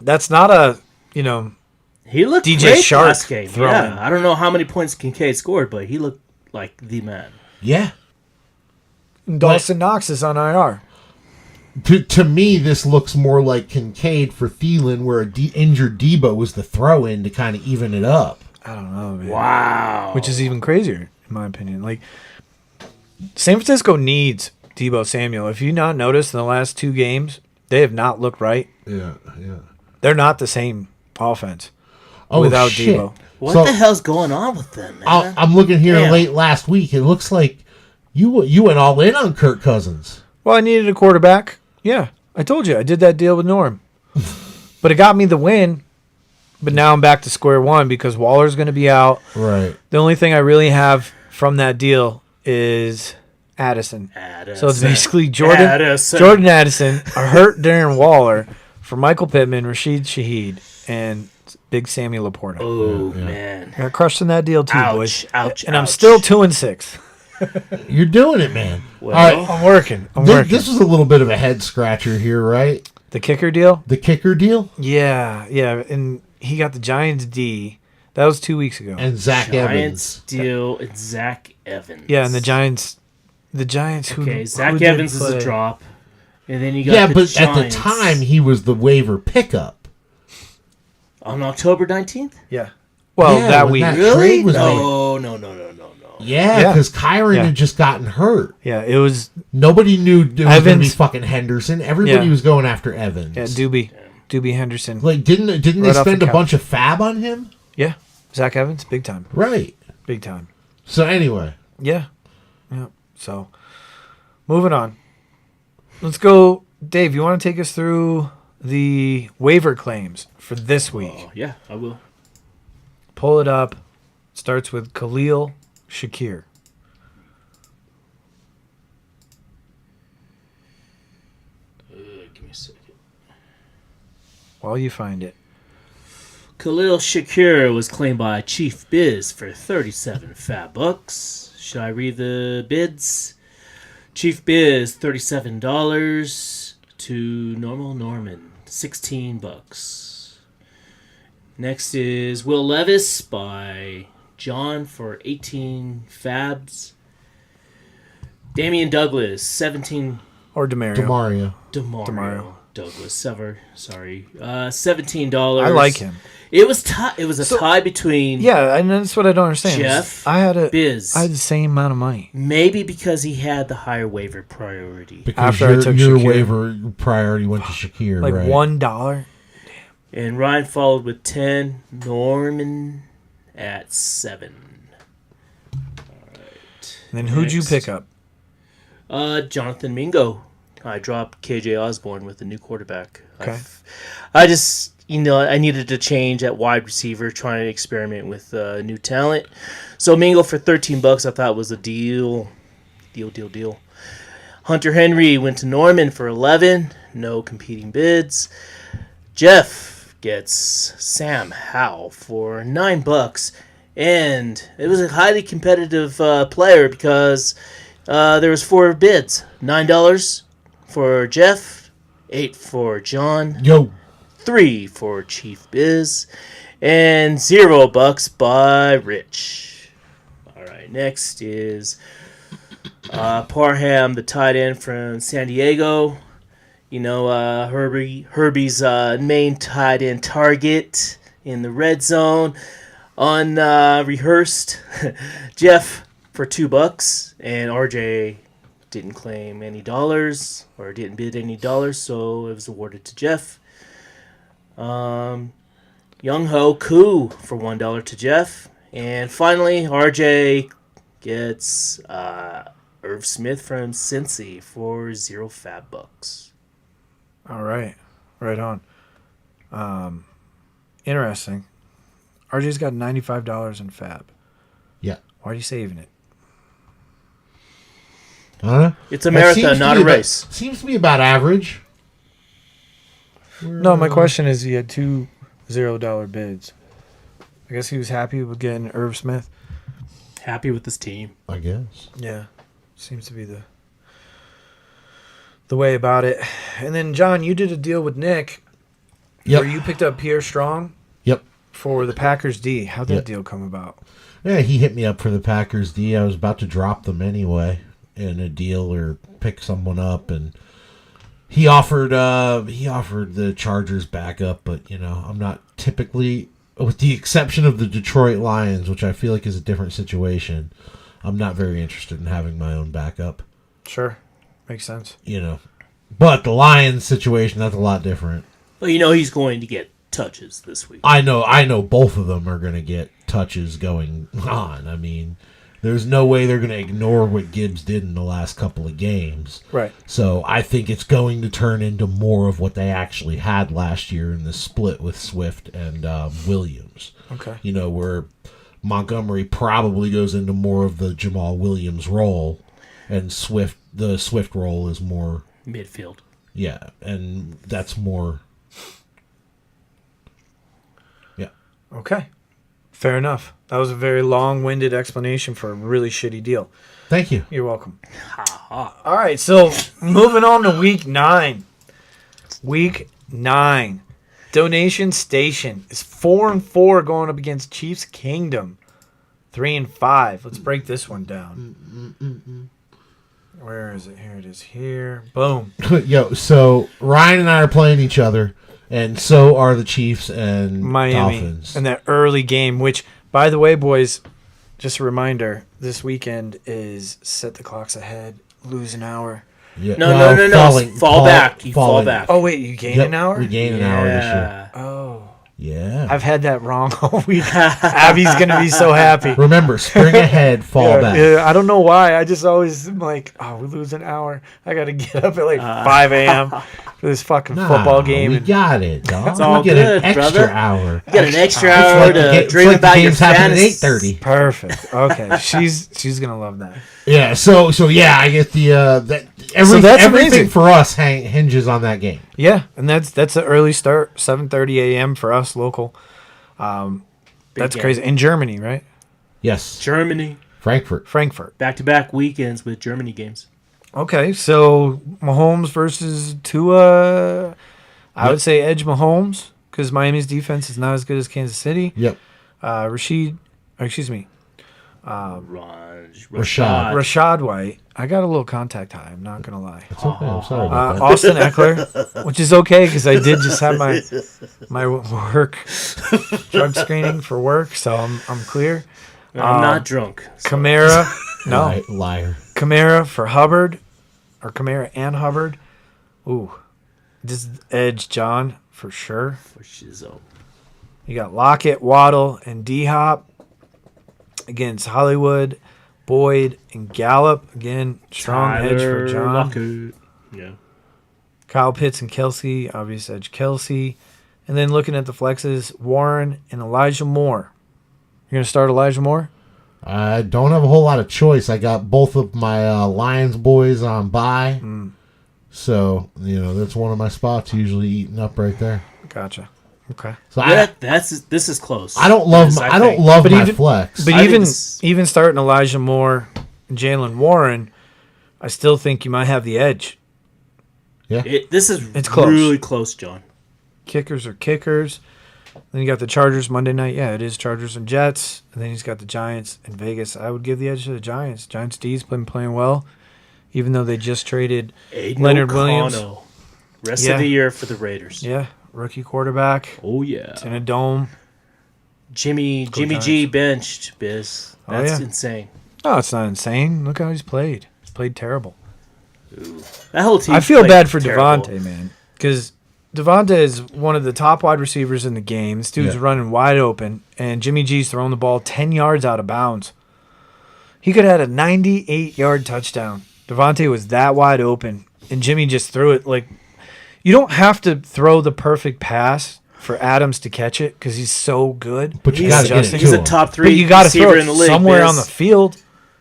That's not a He looked DJ great Shark last game. throwing. Yeah, I don't know how many points Kincaid scored, but he looked like the man. Yeah. Dawson Knox is on IR. To me, this looks more like Kincaid for Thielen, where injured Debo was the throw-in to kind of even it up. I don't know, man. Wow. Which is even crazier, in my opinion. Like, San Francisco needs Debo Samuel. If you not noticed in the last 2 games, they have not looked right. Yeah. They're not the same offense Oh, without shit. Debo. What So- the hell's going on with them, man? I'm looking here Damn. late last week. It looks like you went all in on Kirk Cousins. Well, I needed a quarterback. Yeah, I told you. I did that deal with Norm. But it got me the win. But now I'm back to square one because Waller's going to be out. Right. The only thing I really have from that deal is Addison. So it's basically Jordan Addison, a hurt Darren Waller for Michael Pittman, Rashid Shaheed, and Big Sammy Laporta. Oh, man. Got crushed in that deal too, Ouch, boys. ouch, and I'm ouch. still 2-6. You're doing it, man. Well, all right. I'm working. This was a little bit of a head scratcher here, right? The kicker deal? The kicker deal Yeah. And he got the Giants D. That was 2 weeks ago. and Zach Giants Evans. deal. It's Zach Evans. Yeah, and the Giants who Okay, who Zach did Evans is play? a drop. And then you got Yeah, the but Giants. at the time he was the waiver pickup. On October 19th? Yeah. Well, Yeah, that when week. that- Really? trade was No. Yeah, Yeah. because Kyron Yeah. had just gotten hurt. Yeah, it was Nobody knew it was going to be Evans- fucking Henderson. Everybody Yeah. was going after Evans. Doobie Henderson. Like, didn't Right they off the spend a couch. bunch of fab on him? Yeah. Zach Evans, big time. Right. Big time. So anyway, Yeah. Yeah. So, moving on. Let's go. Dave, you want to take us through the waiver claims for this week? Oh, yeah, I will. Pull it up. Starts with Khalil Shakir. Give me a second. While you find it. Khalil Shakir was claimed by Chief Biz for 37 fat bucks. Should I read the bids? Chief Biz $37 to Normal Norman $16. Next is Will Levis by John for 18 fabs. Damian Douglas 17. Or Demario. Demario Douglas sorry. $17. I like him. It was a tie between Yeah, and that's what I don't understand. Jeff I had Biz. the same amount of money. Maybe because he had the higher waiver priority. because After I took your Shakir. waiver priority went to Shakir, Like right? $1. And Ryan followed with 10. Norman at 7. Alright. And then who'd you Next. pick up? Jonathan Mingo. I dropped KJ Osborne with the new quarterback. Okay. I just, I needed to change at wide receiver, trying to experiment with new talent. So Mingo for $13, I thought was a deal. Deal. Hunter Henry went to Norman for 11. No competing bids. Jeff gets Sam Howell for $9. And it was a highly competitive player because there was 4 bids. $9 for Jeff, 8 for John, Yo, 3 for Chief Biz, and $0 by Rich. All right, next is Parham, the tight end from San Diego. Herbie's main tight end target in the red zone. Unrehearsed. Jeff for $2, and RJ didn't claim any dollars or didn't bid any dollars, so it was awarded to Jeff. Young Ho Koo for $1 to Jeff, and finally RJ gets Irv Smith from Cincy for 0 fab bucks. All right. Right on. Interesting. RJ's got $95 in fab. yeah. Why are you saving it? I don't know. It's a That marathon, seems to not be a race. Seems to be about average. No, my question is, he had two $0 bids. I guess he was happy with getting Irv Smith. Happy with this team. I guess. Yeah, seems to be the way about it. And then John, you did a deal with Nick Yep. where you picked up Pierre Strong Yep. for the Packers D. How'd that Yep. deal come about? Yeah, he hit me up for the Packers D. I was about to drop them anyway in a deal or pick someone up, and he offered the Chargers backup, but I'm not typically, with the exception of the Detroit Lions, which I feel like is a different situation. I'm not very interested in having my own backup. Sure, makes sense. But the Lions situation, that's a lot different. Well, he's going to get touches this week. I know both of them are going to get touches going on. I mean, there's no way they're going to ignore what Gibbs did in the last couple of games. Right. So I think it's going to turn into more of what they actually had last year in the split with Swift and Williams. Okay. Where Montgomery probably goes into more of the Jamal Williams role, and the Swift role is more Midfield. Yeah, and that's more. Yeah. Okay. Fair enough. That was a very long-winded explanation for a really shitty deal. Thank you. You're welcome. All right, so moving on to week 9. Week 9. Donation Station is 4-4 going up against Chiefs Kingdom. 3-5. Let's break this one down. Where is it? Here it is. Here. Boom. Yo, so Ryan and I are playing each other, and so are the Chiefs and Miami. Dolphins. And that early game, which, by the way, boys, just a reminder, this weekend is set the clocks ahead, lose an hour. Yeah. No. Fall back. You fall back. Oh, wait, you gain Yep, an hour? We gain an hour this year. Oh. Yeah. I've had that wrong all week. Abby's going to be so happy. Remember, spring ahead, fall back. Yeah, I don't know why. I just always am like, oh, we lose an hour. I got to get up at like 5 a.m. for this fucking football game. We And got it, dog. It's all we get good, an extra brother. hour. You got an extra It's hour like to it's dream like about the your games happen at fantasy. 8:30. perfect. Okay, she's going to love that. Yeah, so yeah, I get the that So that's everything amazing. for us hinges on that game. Yeah, and that's the early start, 7:30 a.m. for us local. That's game. crazy. In Germany, right? Yes, Germany. Frankfurt. Frankfurt. Back-to-back weekends with Germany games. Okay, so Mahomes versus Tua. I would say edge Mahomes because Miami's defense is not as good as Kansas City. Yep. Rashad Rashad. Rashad White. I got a little contact high. I'm not gonna lie. It's okay. I'm sorry about that. Austin Eckler, which is okay because I did just have my work drug screening for work, so I'm clear. I'm not drunk. So. Kamara, no. Liar. Kamara for Hubbard, or Kamara and Hubbard. Ooh, this is edge John for sure. For Shizzo. You got Lockett, Waddle, and D-Hop against Hollywood, Boyd, and Gallup. Again, strong edge for John. Lockett. Yeah. Kyle Pitts and Kelsey, obvious edge Kelsey. And then looking at the flexes, Warren and Elijah Moore. You're going to start Elijah Moore? I don't have a whole lot of choice. I got both of my Lions boys on bye. So, that's one of my spots usually eating up right there. Gotcha. Okay. So This is close. I don't love This, my, I I don't think. love But my even- flex. But I think even this- even starting Elijah Moore and Jalen Warren, I still think you might have the edge. This is It's close. really close, John. Kickers are kickers. Then you got the Chargers Monday night. Yeah, it is Chargers and Jets. And then he's got the Giants in Vegas. I would give the edge to the Giants. Giants D's been playing well, even though they just traded Aiden Leonard O'Connell. Williams. Rest Yeah. of the year for the Raiders. Yeah, rookie quarterback. Oh, yeah. It's in a dome. Jimmy Giants. G benched, Biz. Oh, That's yeah. insane. No, it's not insane. Look how he's played. He's played terrible. That whole team. I feel bad for terrible. Devontae, man, because Devontae is one of the top wide receivers in the game. This dude's Yeah. running wide open, and Jimmy G's throwing the ball 10 yards out of bounds. He could have had a 98-yard touchdown. Devontae was that wide open, and Jimmy just threw it like you don't have to throw the perfect pass for Adams to catch it because he's so good. But you He's gotta get it adjusting. to He's a him. top But three you got to receiver throw it in the league. somewhere Biz. on the field.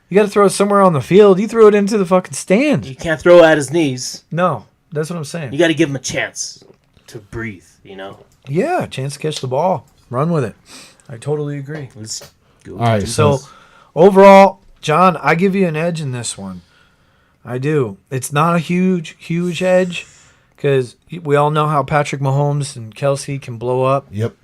You got to throw it somewhere on the field. You threw it into the fucking stand. You can't throw at his knees. No, that's what I'm saying. You got to give him a chance to breathe, you know? Yeah, chance to catch the ball. Run with it. I totally agree. Let's go. All right, So, overall, John, I give you an edge in this one. I do. It's not a huge edge because we all know how Patrick Mahomes and Kelsey can blow up. Yep.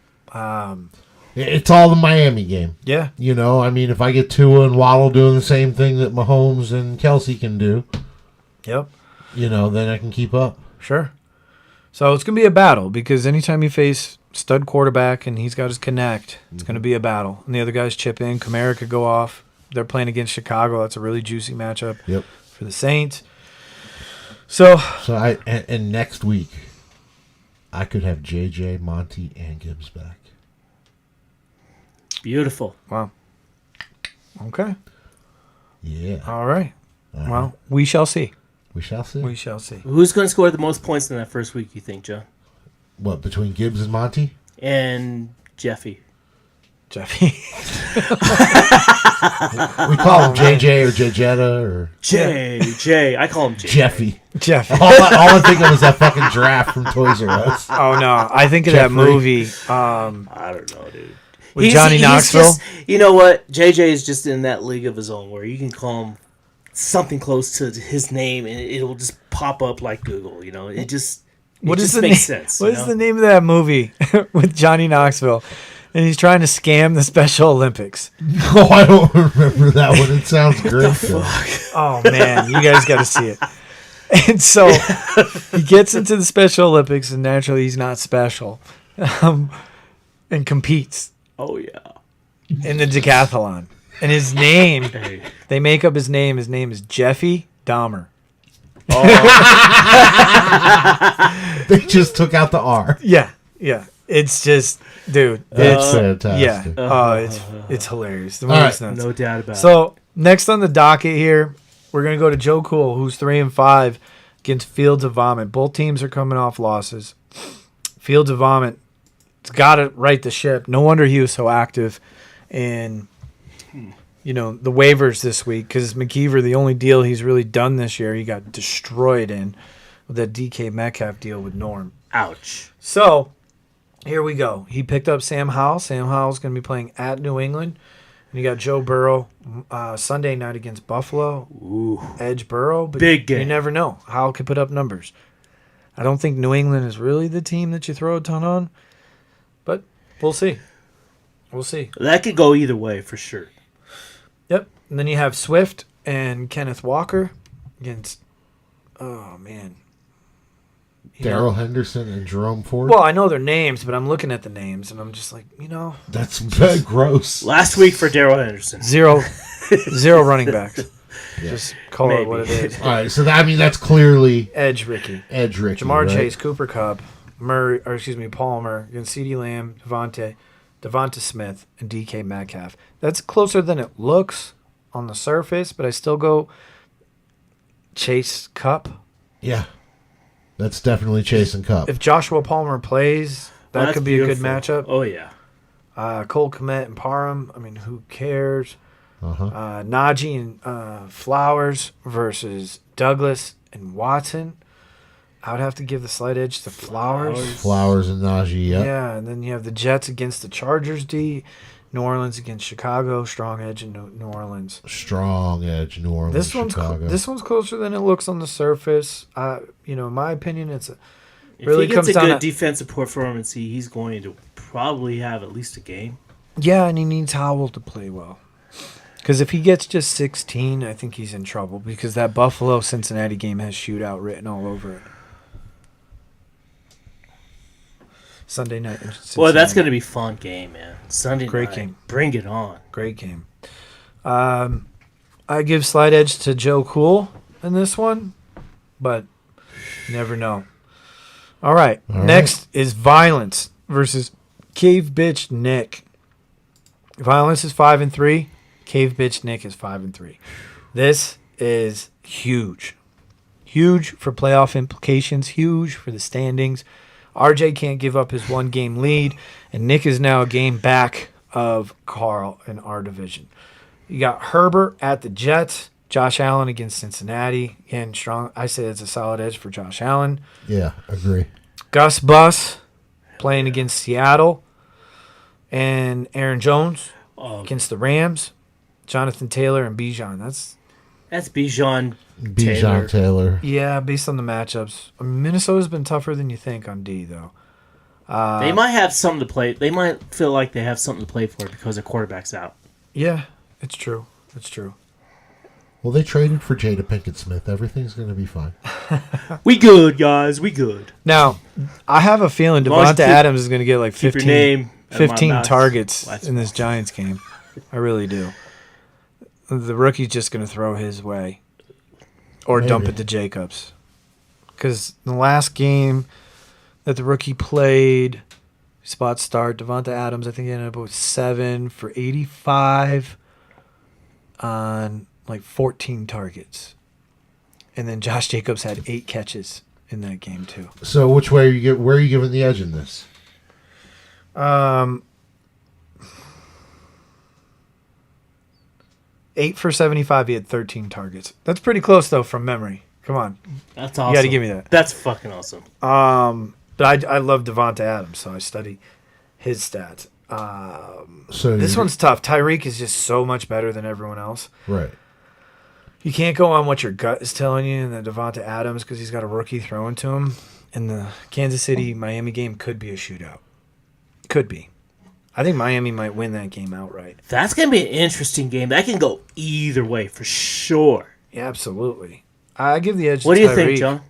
It's all the Miami game. Yeah. You know, I mean, if I get Tua and Waddle doing the same thing that Mahomes and Kelsey can do, Yep. you know, then I can keep up. Sure. So it's going to be a battle because anytime you face stud quarterback and he's got his connect, it's going to be a battle. And the other guys chip in. Kamara could go off. They're playing against Chicago. That's a really juicy matchup Yep. for the Saints. So And next week, I could have JJ, Monty, and Gibbs back. Beautiful. wow. Okay. Yeah. All right. Well, we shall see. We shall see. We shall see. Who's going to score the most points in that first week, you think, John? What, between Gibbs and Monty? And Jeffy. Jeffy. We call him JJ or Jejetta or Jay. I call him Jay. Jeffy. Jeffy. All I think of is that fucking giraffe from Toys R Us. Oh, no. I think of that Jeffrey. movie. I don't know, dude. With Johnny Knoxville? Just, you know what? JJ is just in that league of his own where you can call him something close to his name and it'll just pop up like Google, you know? It just makes sense. What is the name of that movie with Johnny Knoxville? And he's trying to scam the Special Olympics. Oh, I don't remember that one. It sounds great. though. Oh, man. You guys got to see it. And so he gets into the Special Olympics, and naturally he's not special, and competes Oh, yeah. in the decathlon. And his name, Hey. they make up his name. His name is Jeffy Dahmer. They just took out the R. Yeah. It's just, dude. That's It's fantastic. it's hilarious. The All movie's right. nuts. No doubt about it. So next on the docket here, we're gonna go to Joe Cool, who's 3-5 against Fields of Vomit. Both teams are coming off losses. Fields of Vomit, it's got to right the ship. No wonder he was so active in, the waivers this week because McKeever, the only deal he's really done this year, he got destroyed in with that DK Metcalf deal with Norm. Ouch. So here we go. He picked up Sam Howell. Sam Howell's going to be playing at New England. And you got Joe Burrow Sunday night against Buffalo. Ooh. Edge Burrow. But Big game. You never know. Howell could put up numbers. I don't think New England is really the team that you throw a ton on. But we'll see. We'll see. That could go either way for sure. Yep. And then you have Swift and Kenneth Walker against, oh, man. Daryl Henderson and Jerome Ford. Well, I know their names, but I'm looking at the names, and I'm just like, That's gross. Last week for Daryl Henderson. zero running backs. Just call it Maybe. what it is. All right, so that's clearly Edge Ricky. Edge Ricky. Jamar right? Chase, Cooper Kupp, Palmer, against CeeDee Lamb, Devonta Smith, and DK Metcalf. That's closer than it looks on the surface, but I still go Chase Kupp. Yeah, that's definitely Chase and Cup. If Joshua Palmer plays, that Well, that's could be a good beautiful. matchup. Oh, yeah. Cole Kmet and Parham. I mean, who cares? Uh-huh. Najee and Flowers versus Douglas and Watson. I would have to give the slight edge to Flowers. Flowers and Najee. Yep. Yeah, and then you have the Jets against the Chargers D, New Orleans against Chicago, strong edge in New Orleans. Strong edge, New Orleans, This Chicago. one's closer than it looks on the surface. In my opinion, If really he gets comes a down good to, defensive performance, he's going to probably have at least a game. yeah, and he needs Howell to play well. Because if he gets just 16, I think he's in trouble because that Buffalo-Cincinnati game has shootout written all over it. Sunday night. in Boy, Cincinnati. that's going to be a fun game, man. Sunday Great night. game. Bring it on. Great game. I give slight edge to Joe Cool in this one, but you never know. All right. Next is Violence versus Cave Bitch Nick. Violence is 5-3. Cave Bitch Nick is 5-3. This is huge. Huge for playoff implications. Huge for the standings. RJ can't give up his 1-game lead, and Nick is now a game back of Carl in our division. You got Herbert at the Jets. Josh Allen against Cincinnati. Again, strong. I say it's a solid edge for Josh Allen. Yeah, agree. Gus Bus playing against Seattle. And Aaron Jones against the Rams. Jonathan Taylor and Bijan. That's Bijan Bijan Taylor. Yeah, based on the matchups. Minnesota's been tougher than you think on D, though. They might have something to play. They might feel like they have something to play for because their quarterback's out. Yeah, it's true. It's true. Well, they traded for Jada Pinkett Smith. Everything's going to be fine. We good, guys. We good. Now, I have a feeling long as Devonta you keep- Adams is going to get like Keep 15, your name out of my 15 mouth. targets That's in this Giants game. I really do. The rookie's just going to throw his way or dump Maybe. it to Jacobs. Because the last game that the rookie played, spot start, Devonta Adams, I think he ended up with 7 for 85 on like 14 targets. And then Josh Jacobs had 8 catches in that game too. So, which way are you where are you giving the edge in this? 8 for 75, he had 13 targets. That's pretty close though from memory. Come on. That's awesome. You got to give me that. That's fucking awesome. But I love Devonta Adams, so I study his stats. So This you're- one's tough. Tyreek is just so much better than everyone else. right. You can't go on what your gut is telling you in the Devonta Adams because he's got a rookie throwing to him. And the Kansas City-Miami game could be a shootout. Could be. I think Miami might win that game outright. That's gonna be an interesting game. That can go either way for sure. Yeah, absolutely. I give the edge to What do you Tyreek. think, John?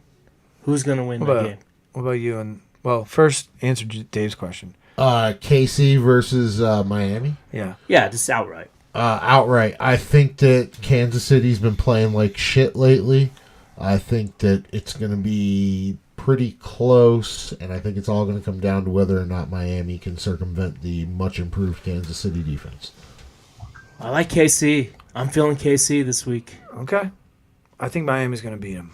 Who's gonna win What that about, game? what about you? And well, first answer Dave's question. KC versus Miami. Yeah. Yeah, just outright. Outright. I think that Kansas City's been playing like shit lately. I think that it's going to be pretty close, and I think it's all going to come down to whether or not Miami can circumvent the much improved Kansas City defense. I like KC. I'm feeling KC this week. Okay. I think Miami's going to beat him.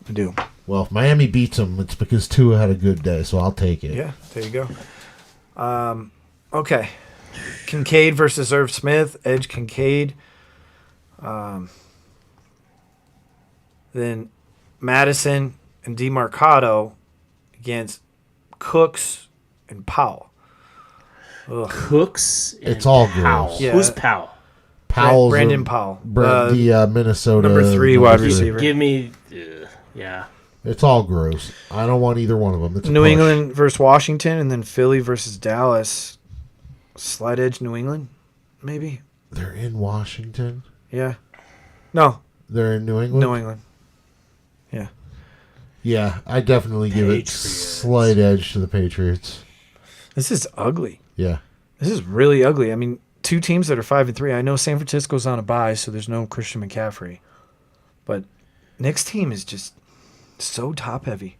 I do. Well, if Miami beats them, it's because Tua had a good day, so I'll take it. Yeah, there you go. Okay. Kincaid versus Irv Smith. Edge Kincaid. Then Madison and DeMarcado against Cooks and Powell. Ugh. Cooks. And It's all Powell. gross. Yeah. Who's Powell? Powell's Brandon Powell. the Minnesota number 3 wide receiver. Give me. Yeah. It's all gross. I don't want either one of them. It's a New push. England versus Washington, and then Philly versus Dallas. Slight edge New England, maybe? They're in Washington. Yeah. No, They're in New England. New England. Yeah. Yeah, I definitely give it Patriots. slight edge to the Patriots. This is ugly. Yeah. This is really ugly. I mean, 2 teams that are 5-3. I know San Francisco's on a bye, so there's no Christian McCaffrey. But Nick's team is just so top heavy.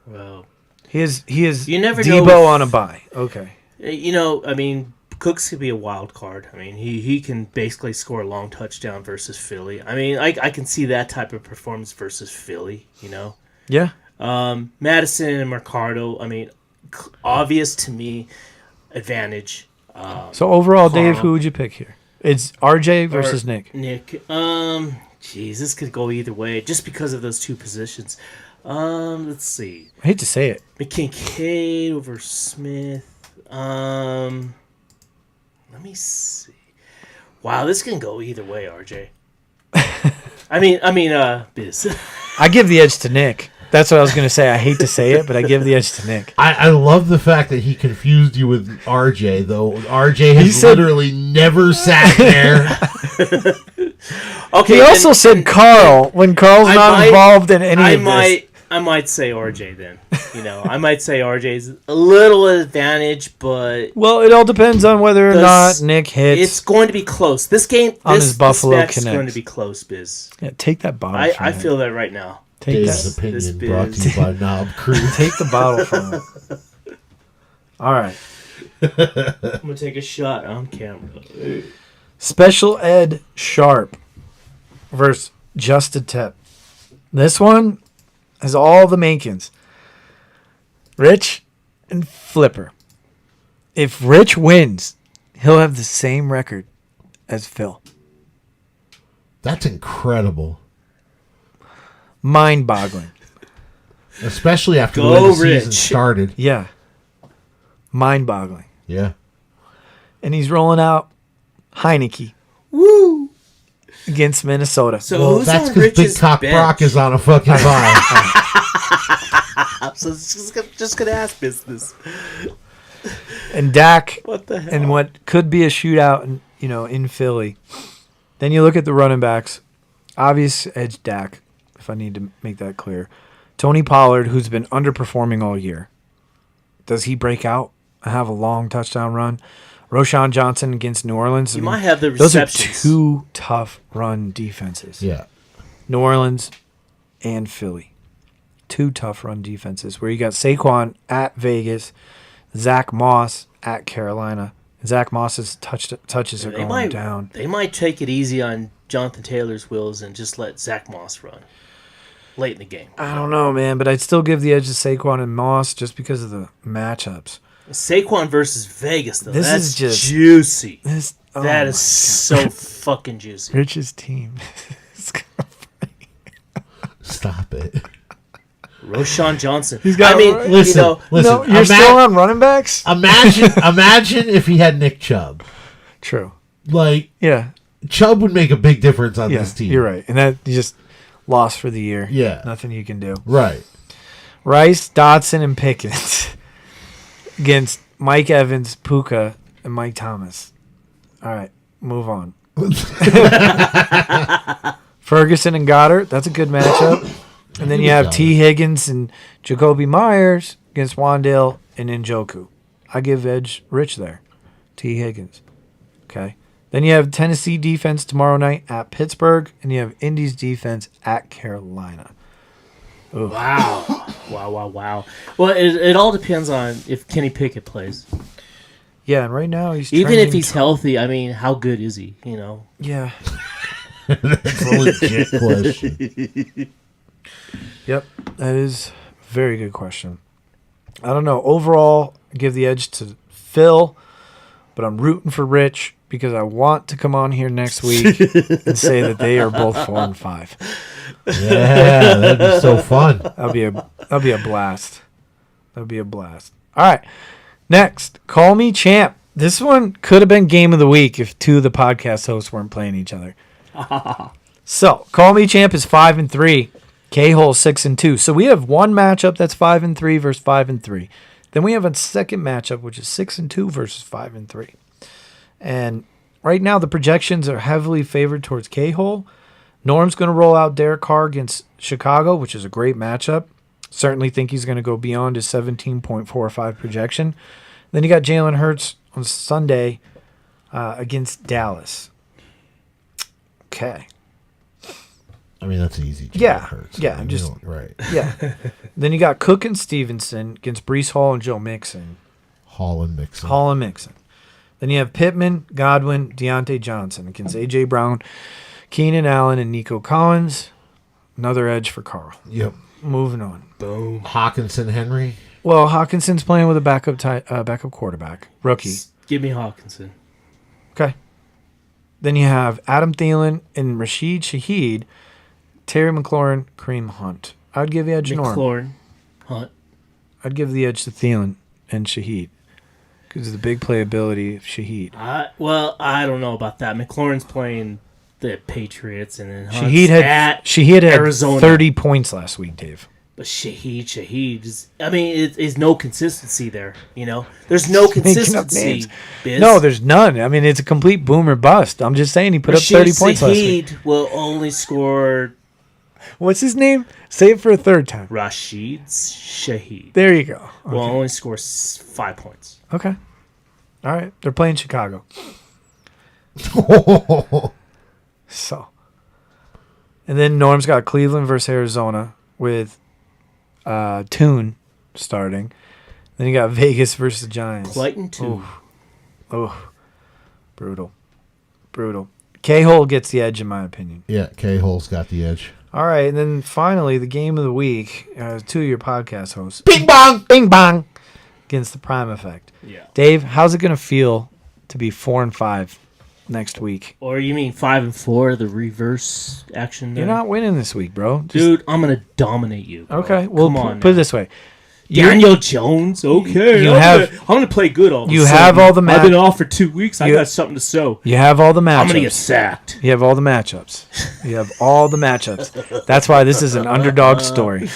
Well, He is You never Debo know if- on a bye. Okay. I mean, Cooks could be a wild card. I mean, he can basically score a long touchdown versus Philly. I mean, I can see that type of performance versus Philly, Yeah. Madison and Mercado, I mean, obvious to me advantage. So overall, Dave, Carl. who would you pick here? It's RJ versus Nick. Nick, geez, this could go either way just because of those 2 positions. Let's see. I hate to say it. McKincaid over Smith. Let me see. Wow, this can go either way, RJ. I mean, Biz. I give the edge to Nick. That's what I was going to say. I hate to say it, but I give the edge to Nick. I love the fact that he confused you with RJ, though. RJ has said- literally never sat there. Okay. He also then- said Carl when Carl's I not might- involved in any of this. I might say RJ then. I might say RJ's a little advantage, but Well, it all depends on whether or Does- not Nick hits. it's going to be close. This game, On this, his Buffalo this match is Connect. going to be close, Biz. Yeah, take that bottle. I from him. feel that right now. Take Dave's that. This opinion brought to you biz. by Knob Crew. Take the bottle from him. All right. I'm gonna take a shot on camera. Special Ed Sharp versus Justin Tep. This one has all the Mankins. Rich and Flipper. If Rich wins, he'll have the same record as Phil. That's incredible. Mind-boggling. Especially after the Go, way the season Rich. started. Yeah. Mind-boggling. Yeah. And he's rolling out Heineke Woo! against Minnesota. So Well, who's that's on because Big Rich's Cock bench? Brock is on a fucking bye. So it's just gonna ask business. And Dak, What the hell? and what could be a shootout, in Philly. Then you look at the running backs. Obvious edge Dak, if I need to make that clear. Tony Pollard, who's been underperforming all year. Does he break out and have a long touchdown run? Roshan Johnson against New Orleans. You might have the Those are receptions. two tough run defenses. Yeah. New Orleans and Philly. Two tough run defenses where you got Saquon at Vegas, Zach Moss at Carolina. Zach Moss's touches are going down. They might take it easy on Jonathan Taylor's wheels and just let Zach Moss run late in the game. I don't know, man, but I'd still give the edge to Saquon and Moss just because of the matchups. Saquon versus Vegas, though. This That's is just- juicy. Oh That my is so fucking juicy. Rich's team. Stop it. Roshan Johnson. got- I mean, Listen, you know, listen. No, you're still on running backs? Imagine if he had Nick Chubb. True. Like, Yeah. Chubb would make a big difference on Yeah, this team. you're right. And that you just lost for the year. Yeah. Nothing you can do. Right. Rice, Dotson, and Pickens against Mike Evans, Puka, and Mike Thomas. All right, move on. Ferguson and Goddard, that's a good matchup. And then you have T. Higgins and Jacoby Myers against Wandale and Njoku. I give edge Rich there. T. Higgins. Okay. Then you have Tennessee defense tomorrow night at Pittsburgh, and you have Indy's defense at Carolina. wow. Wow. Well, it all depends on if Kenny Pickett plays. Yeah, and right now he's Even if trending he's healthy, I mean, how good is he? You know? Yeah. That's a legit question. Yep, that is a very good question. I don't know. Overall, I give the edge to Phil, but I'm rooting for Rich because I want to come on here next week and say that they are both 4-5. Yeah, that'd be so fun. That'll be a blast. That'll be a blast. All right. Next, Call Me Champ. This one could have been game of the week if two of the podcast hosts weren't playing each other. So, Call Me Champ is 5-3. K-Hole 6-2. So we have one matchup that's 5-3 versus 5-3. Then we have a second matchup which is 6-2 versus 5-3. And right now the projections are heavily favored towards K-Hole. Norm's going to roll out Derek Carr against Chicago, which is a great matchup. Certainly think he's going to go beyond his 17.45 projection. Then you got Jalen Hurts on Sunday against Dallas. Okay. I mean, that's easy. Yeah, Hurts. yeah, I mean, just- you don't- right. Yeah. Then you got Cook and Stevenson against Breece Hall and Joe Mixon. Hall and Mixon. Hall and Mixon. Then you have Pittman, Godwin, Deontay Johnson against A.J. Brown, Keenan Allen, and Nico Collins. Another edge for Carl. Yep. Moving on. Boom. Hawkinson, Henry. Well, Hawkinson's playing with a backup quarterback. Rookie. Give me Hawkinson. Okay. Then you have Adam Thielen and Rashid Shaheed, Terry McLaurin, Kareem Hunt. I'd give the edge to Norm. McLaurin. Hunt. I'd give the edge to Thielen and Shaheed because of the big playability of Shaheed. Well, I don't know about that. McLaurin's playing the Patriots, and then Hunt's Shaheed had Arizona. 30 points last week, Dave. But Shaheed is. I mean, it's no consistency there. You know, there's no Making up consistency. names. Biz. No, there's none. I mean, it's a complete boomer bust. I'm just saying he put up 30 points last week. Shaheed will only score What's his name? Say it for a third time. Rashid Shaheed. There you go. Will only score 5 points. Okay. All right. They're playing Chicago. So. And then Norm's got Cleveland versus Arizona with Toon starting. Then you got Vegas versus the Giants. Clayton too. Oh, brutal. K-Hole gets the edge in my opinion. Yeah, K-Hole's got the edge. All right, and then finally the game of the week. Two of your podcast hosts. Bing bong! Bing bong against the Prime Effect. Yeah. Dave, how's it going to feel to be 4-5 next week. Or you mean 5-4, the reverse action? You're not winning this week, bro. Just- Dude, I'm gonna dominate you. Bro. okay, well, Come on. put it this way. Daniel Jones. Okay, I'm gonna play good. All of a You sudden. have all the I've been off for 2 weeks. I You- got something to show. You have all the matchups. I'm gonna get sacked. You have all the matchups. You have all the matchups. That's why this is an underdog story.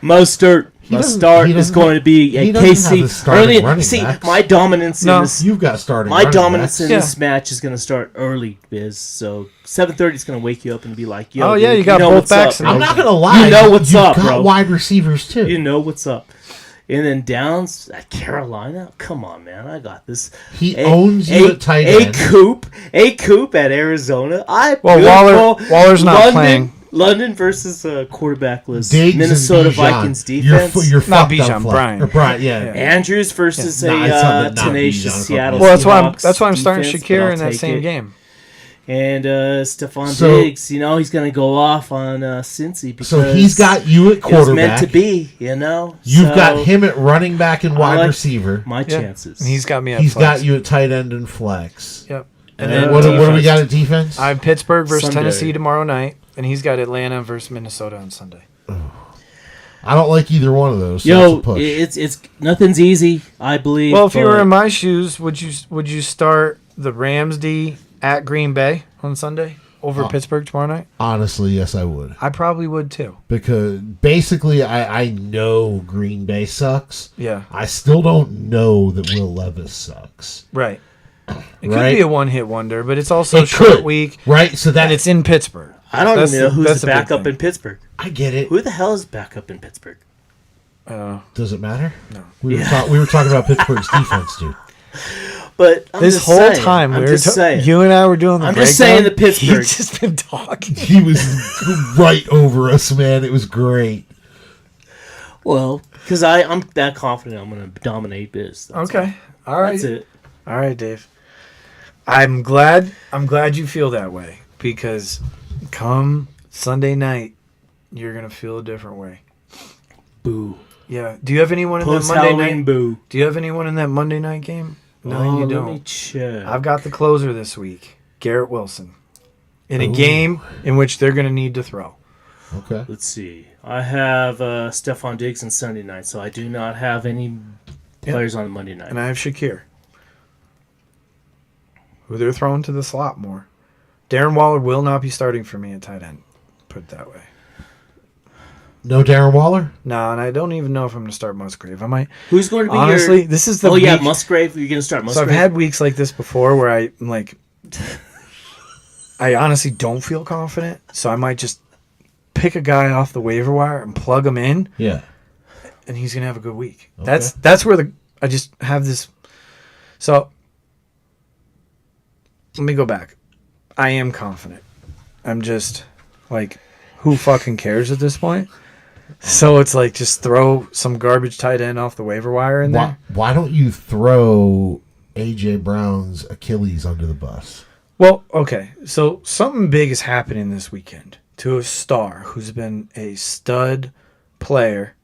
Mostert. My doesn't- start he is doesn't going have- to be he a doesn't have KC. the starting Early, running see, backs. my dominance No. in this. You've got starting. My running dominance backs. in this match is going to start early, Biz. So 7:30 is going to wake you up and be like, "Yo, Oh, yeah, dude, you got know both what's backs up, in bro. I'm not gonna lie. You know what's You've up, got bro. wide receivers too. You know what's up." And then Downs at Carolina. Come on, man. I got this. He owns you at tight end. A Coop at Arizona. Well, Waller's not London, playing. London versus quarterbackless Diggs Minnesota and Bijan. Vikings defense. You're Not fucked Bijan, up, Fleck. Brian. Or Brian, yeah. Andrews versus Nah, it's not tenacious Bijan, Seattle. Well, Seahawks that's why I'm starting defense, but Shakir I'll in that take same it. game. And Stephon So- Diggs, he's going to go off on Cincy because So he's got you at it was quarterback. meant to be, You've So, got him at running back and wide like receiver. My Yeah. chances. And he's got me at He's flex. got you at tight end and flex. Yep. And then then what do we defense. got at defense? I have Pittsburgh versus Sunday. Tennessee tomorrow night, and he's got Atlanta versus Minnesota on Sunday. I don't like either one of those. So that's a Yo, push. it's nothing's easy. I believe. Well, if you were but in my shoes, would you start the Rams D at Green Bay on Sunday over Pittsburgh tomorrow night? Honestly, yes, I would. I probably would too. Because basically, I know Green Bay sucks. Yeah. I still don't know that Will Levis sucks. Right. It could Right? be a one-hit wonder, but it's also a It short could. week, Right? So that and it's in Pittsburgh. I don't That's even know the- who's that's the the big backup thing. in Pittsburgh. I get it. Who the hell is backup in Pittsburgh? I don't know. Does it matter? No. We were talking about Pittsburgh's defense, dude. But I'm This just whole saying, time I'm we were just saying. you and I were doing the I'm just saying breakdown. that Pittsburgh- He's just been talking. He was right over us, man. It was great. Well, because I'm that confident I'm going to dominate Biz. That's Okay. All right. That's it. All right, Dave. I'm glad you feel that way, because come Sunday night, you're gonna feel a different way. Boo. Yeah. Do you have anyone in that Post Monday Halloween night? boo. Do you have anyone in that Monday night game? No, you Let don't. me check. I've got the closer this week, Garrett Wilson, in a Ooh. game in which they're gonna need to throw. Okay. Let's see. I have Stephon Diggs on Sunday night, so I do not have any players on Monday night. And I have Shakir, who they're throwing to the slot more. Darren Waller will not be starting for me at tight end. Put it that way. No Darren Waller? No, and I don't even know if I'm going to start Musgrave. I might. Who's going to be Honestly, your... this is the Oh, yeah, week- Musgrave. You're going to start So Musgrave? I've had weeks like this before where I'm like, I honestly don't feel confident. So I might just pick a guy off the waiver wire and plug him in, Yeah. and he's going to have a good week. Okay. That's where I just have this. So let me go back. I am confident. I'm just like, who fucking cares at this point? So it's like, just throw some garbage tight end off the waiver wire in there. Why don't you throw A.J. Brown's Achilles under the bus? Well, okay. So something big is happening this weekend to a star who's been a stud player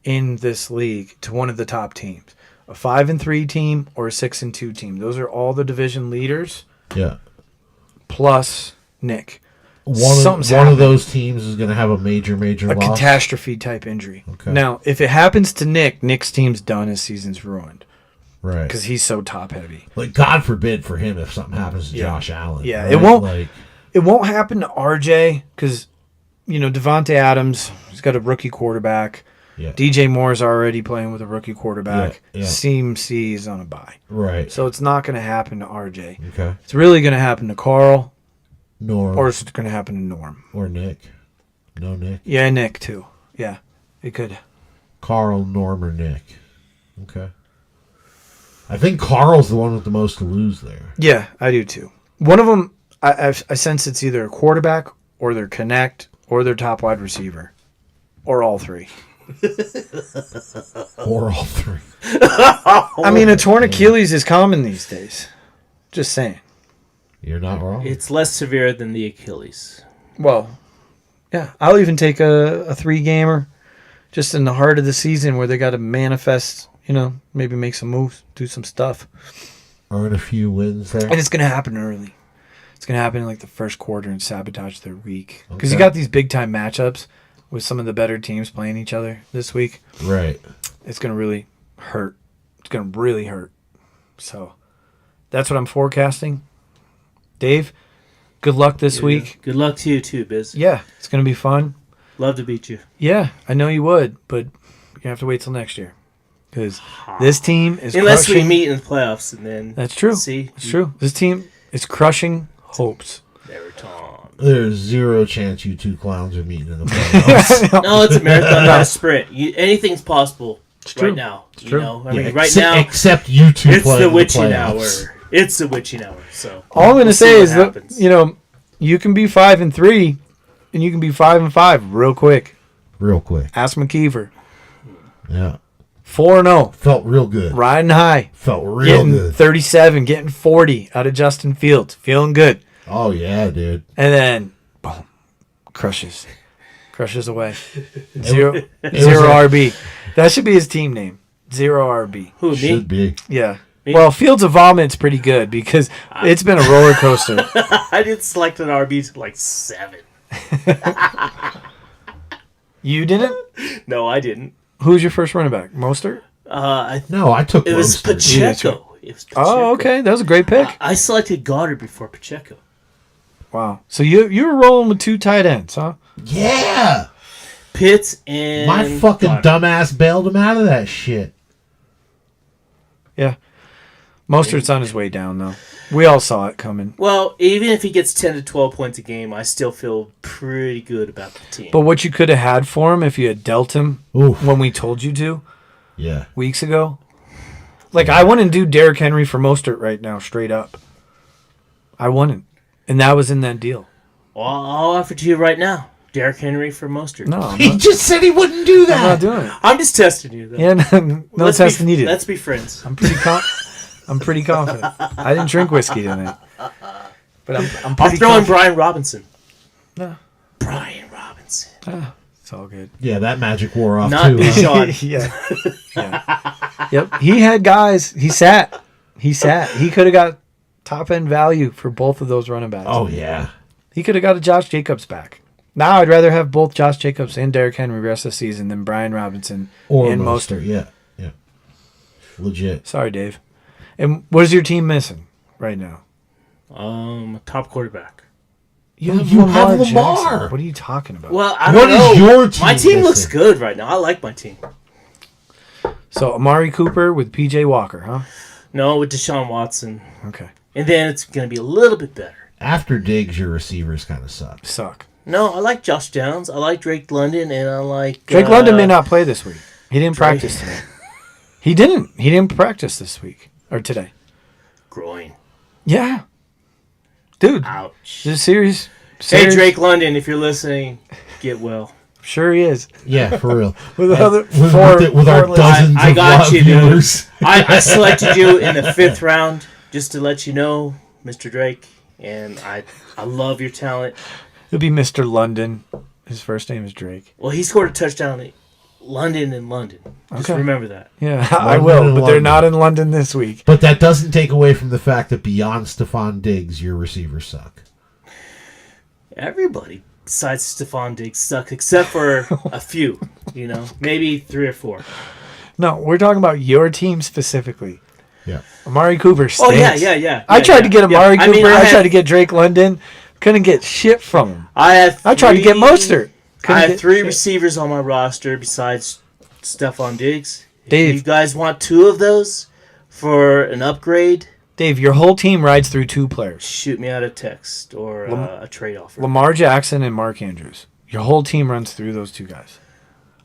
in this league to one of the top teams. A 5-3 team or a 6-2 team. Those are all the division leaders Yeah. plus Nick. One Something's of happening. those teams is going to have a major A loss. catastrophe type injury. Okay. Now, if it happens to Nick, Nick's team's done. His season's ruined Right. because he's so top heavy. Like, God forbid for him if something happens to Yeah. Josh Allen. Yeah, right? it won't- Like, It won't happen to RJ because, Devontae Adams, he's got a rookie quarterback. yeah. DJ Moore's already playing with a rookie quarterback. Yeah, yeah. CMC is on a bye. Right. So it's not going to happen to RJ. Okay. It's really going to happen to Carl, Norm or it's going to happen to Norm. or Nick. No Nick. Yeah, Nick, too. Yeah, it could. Carl, Norm, or Nick. Okay. I think Carl's the one with the most to lose there. Yeah, I do, too. One of them, I sense it's either a quarterback or their connect or their top wide receiver or all three. Or all three. I mean, a torn Achilles is common these days. Just saying. You're not wrong. It's less severe than the Achilles. Well, yeah, I'll even take a 3-gamer just in the heart of the season where they got to manifest, maybe make some moves, do some stuff. Earn a few wins there. And it's going to happen early. It's going to happen in like the first quarter and sabotage their week. Because Okay. you got these big time matchups with some of the better teams playing each other this week. Right. It's going to really hurt. It's going to really hurt. So that's what I'm forecasting. Dave, good luck this week. Good luck to you too, Biz. Yeah, it's going to be fun. Love to beat you. Yeah, I know you would, but you have to wait till next year. Because this team is Unless we crushing. meet in the playoffs and then That's true. See, It's true. This team is crushing hopes. Never Tom. There's zero chance you two clowns are meeting in the playoffs. No, it's a marathon, not a sprint. Anything's possible true. right now. It's you true. know, I Yeah, mean, right except, now except you two it's playing the in witching playoffs. hour. It's the witching hour. So All I'm going to we'll say see what is that, happens. you know, you can be 5-3 and you can be 5-5 real quick. Real quick. Ask McKeever. Yeah. 4-0. Felt real good. Riding high. Felt real Getting good. 37. Getting 40 out of Justin Fields. Feeling good. Oh, yeah, dude. And then, boom. Crushes. Crushes away. Zero was RB. That should be his team name. Zero RB. Who, me? Should be. Yeah. Me? Well, Fields of Vomit's pretty good because it's been a roller coaster. I did select an RB to like 7. You didn't? No, I didn't. Who's your first running back? Mostert? No, I took It was Mostert. Pacheco. It was Pacheco. Oh, okay. That was a great pick. I selected Goddard before Pacheco. Wow. So you were rolling with 2 tight ends, huh? Yeah. Pitts and My fucking Goddard. dumbass bailed him out of that shit. Yeah. Mostert's on his way down, though. We all saw it coming. Well, even if he gets 10 to 12 points a game, I still feel pretty good about the team. But what you could have had for him if you had dealt him Oof. when we told you to Yeah. weeks ago. Like, I wouldn't do Derrick Henry for Mostert right now, straight up. I wouldn't. And that was in that deal. Well, I'll offer to you right now. Derrick Henry for Mostert. No, I'm He not, just said he wouldn't do I'm not that. doing it. I'm just testing you, though. Yeah, no Let's testing needed. Let's be friends. I'm pretty confident. I didn't drink whiskey tonight. But I'm I'm pretty throwing confident. Brian Robinson. No. Brian Robinson. It's all good. Yeah, that magic wore off Not too. huh? Bijan. yeah. Yep. He had guys. He sat. He could have got top end value for both of those running backs. Oh yeah. He could have got a Josh Jacobs back. Now I'd rather have both Josh Jacobs and Derrick Henry rest of the season than Brian Robinson Or and Mostert. Mostert. Yeah. Yeah. Legit. Sorry, Dave. And what is your team missing right now? Top quarterback. You have Lamar. Jackson. What are you talking about? Well, I What don't know. is your team My team looks missing? good right now. I like my team. So Amari Cooper with PJ Walker, huh? No, with Deshaun Watson. Okay. And then it's going to be a little bit better. After Diggs, your receivers kind of suck. Suck. No, I like Josh Downs. I like Drake London, and I like Drake London may not play this week. He didn't Drake- practice today. He didn't practice this week or today. groin. Yeah. Dude, Ouch. this is serious. Hey, serious. Drake London, if you're listening, get well. Sure he is. Yeah, for real. With other with our four dozens I of got live you, dude. viewers. I selected you in the 5th round just to let you know, Mr. Drake, and I love your talent. He'll be Mr. London. His first name is Drake. Well, he scored a touchdown in London and London. Just Okay. remember that. Yeah, I London will, and but they're London. not in London this week. But that doesn't take away from the fact that beyond Stephon Diggs, your receivers suck. Everybody besides Stephon Diggs sucks, except for a few, maybe 3 or 4. No, we're talking about your team specifically. Yeah. Amari Cooper stinks. Oh, yeah. I tried to get Amari Yeah. Cooper. I I, had- tried to get Drake London. Couldn't get shit from him. I tried to get Mostert. Couldn't I have get 3 shit. receivers on my roster besides Stephon Diggs. Dave. If you guys want 2 of those for an upgrade, Dave, your whole team rides through 2 players. shoot me out a text or a trade offer. Lamar Jackson and Mark Andrews. Your whole team runs through those 2 guys.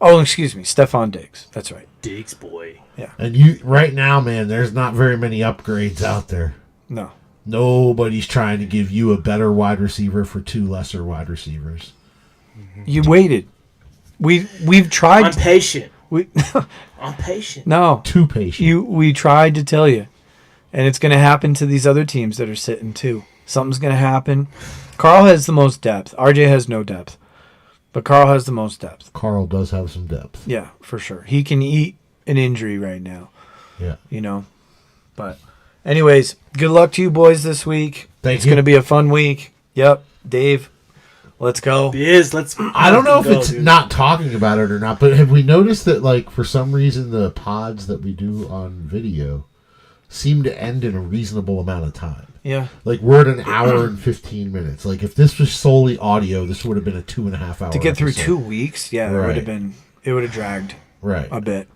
Oh, excuse me, Stephon Diggs. That's right. Diggs, boy. And you right now, man, there's not very many upgrades out there. No. Nobody's trying to give you a better wide receiver for 2 lesser wide receivers. You waited. We've tried. I'm patient. We I'm patient. Too patient. we tried to tell you, and it's going to happen to these other teams that are sitting too. Something's going to happen. Carl has the most depth. RJ has no depth, but Carl has the most depth. Carl does have some depth. Yeah, for sure. He can eat an injury right now. Yeah. But Anyways, good luck to you boys this week. Thank It's you. going to be a fun week. Yep. Dave, let's go. I don't know if it's dude. not talking about it or not, but have we noticed that, like, for some reason, the pods that we do on video seem to end in a reasonable amount of time? Yeah. Like, we're at an hour and 15 minutes. Like, if this was solely audio, this would have been a 2.5 hour To get through episode. 2 weeks, yeah, Right. it would have dragged Right. a bit.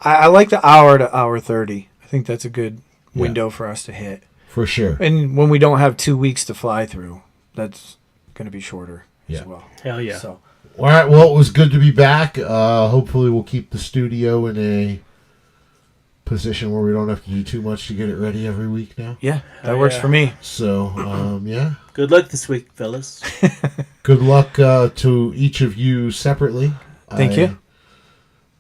I like the hour to hour 30. I think that's a good window for us to hit. For sure. And when we don't have 2 weeks to fly through, that's going to be shorter Yeah. as well. Hell yeah. So, All right, well, it was good to be back. Hopefully we'll keep the studio in a position where we don't have to do too much to get it ready every week now. yeah, that Oh, works yeah. for me. So, yeah. Good luck this week, fellas. Good luck to each of you separately. Thank you.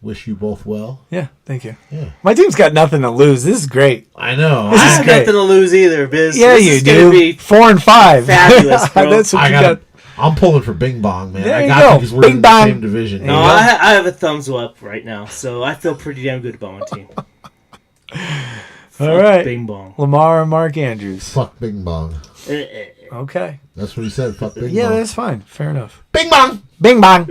Wish you both well. Yeah, thank you. Yeah. My team's got nothing to lose. This is great. I know. This I is have great. nothing to lose either, Biz. Yeah, This you is gonna do. be 4 and 5. fabulous, bro. That's what I you got. got. I'm pulling for Bing Bong, man. There I you got go. because we're Bing in Bong. the same division. No, Yeah. I have a thumbs up right now, so I feel pretty damn good about my team. All right. Bing bong. Lamar and Mark Andrews. Fuck Bing Bong. Eh, eh, eh. Okay. That's what he said. Fuck Bing Yeah, Bong. that's fine. Fair enough. Bing Bong. Bing bong.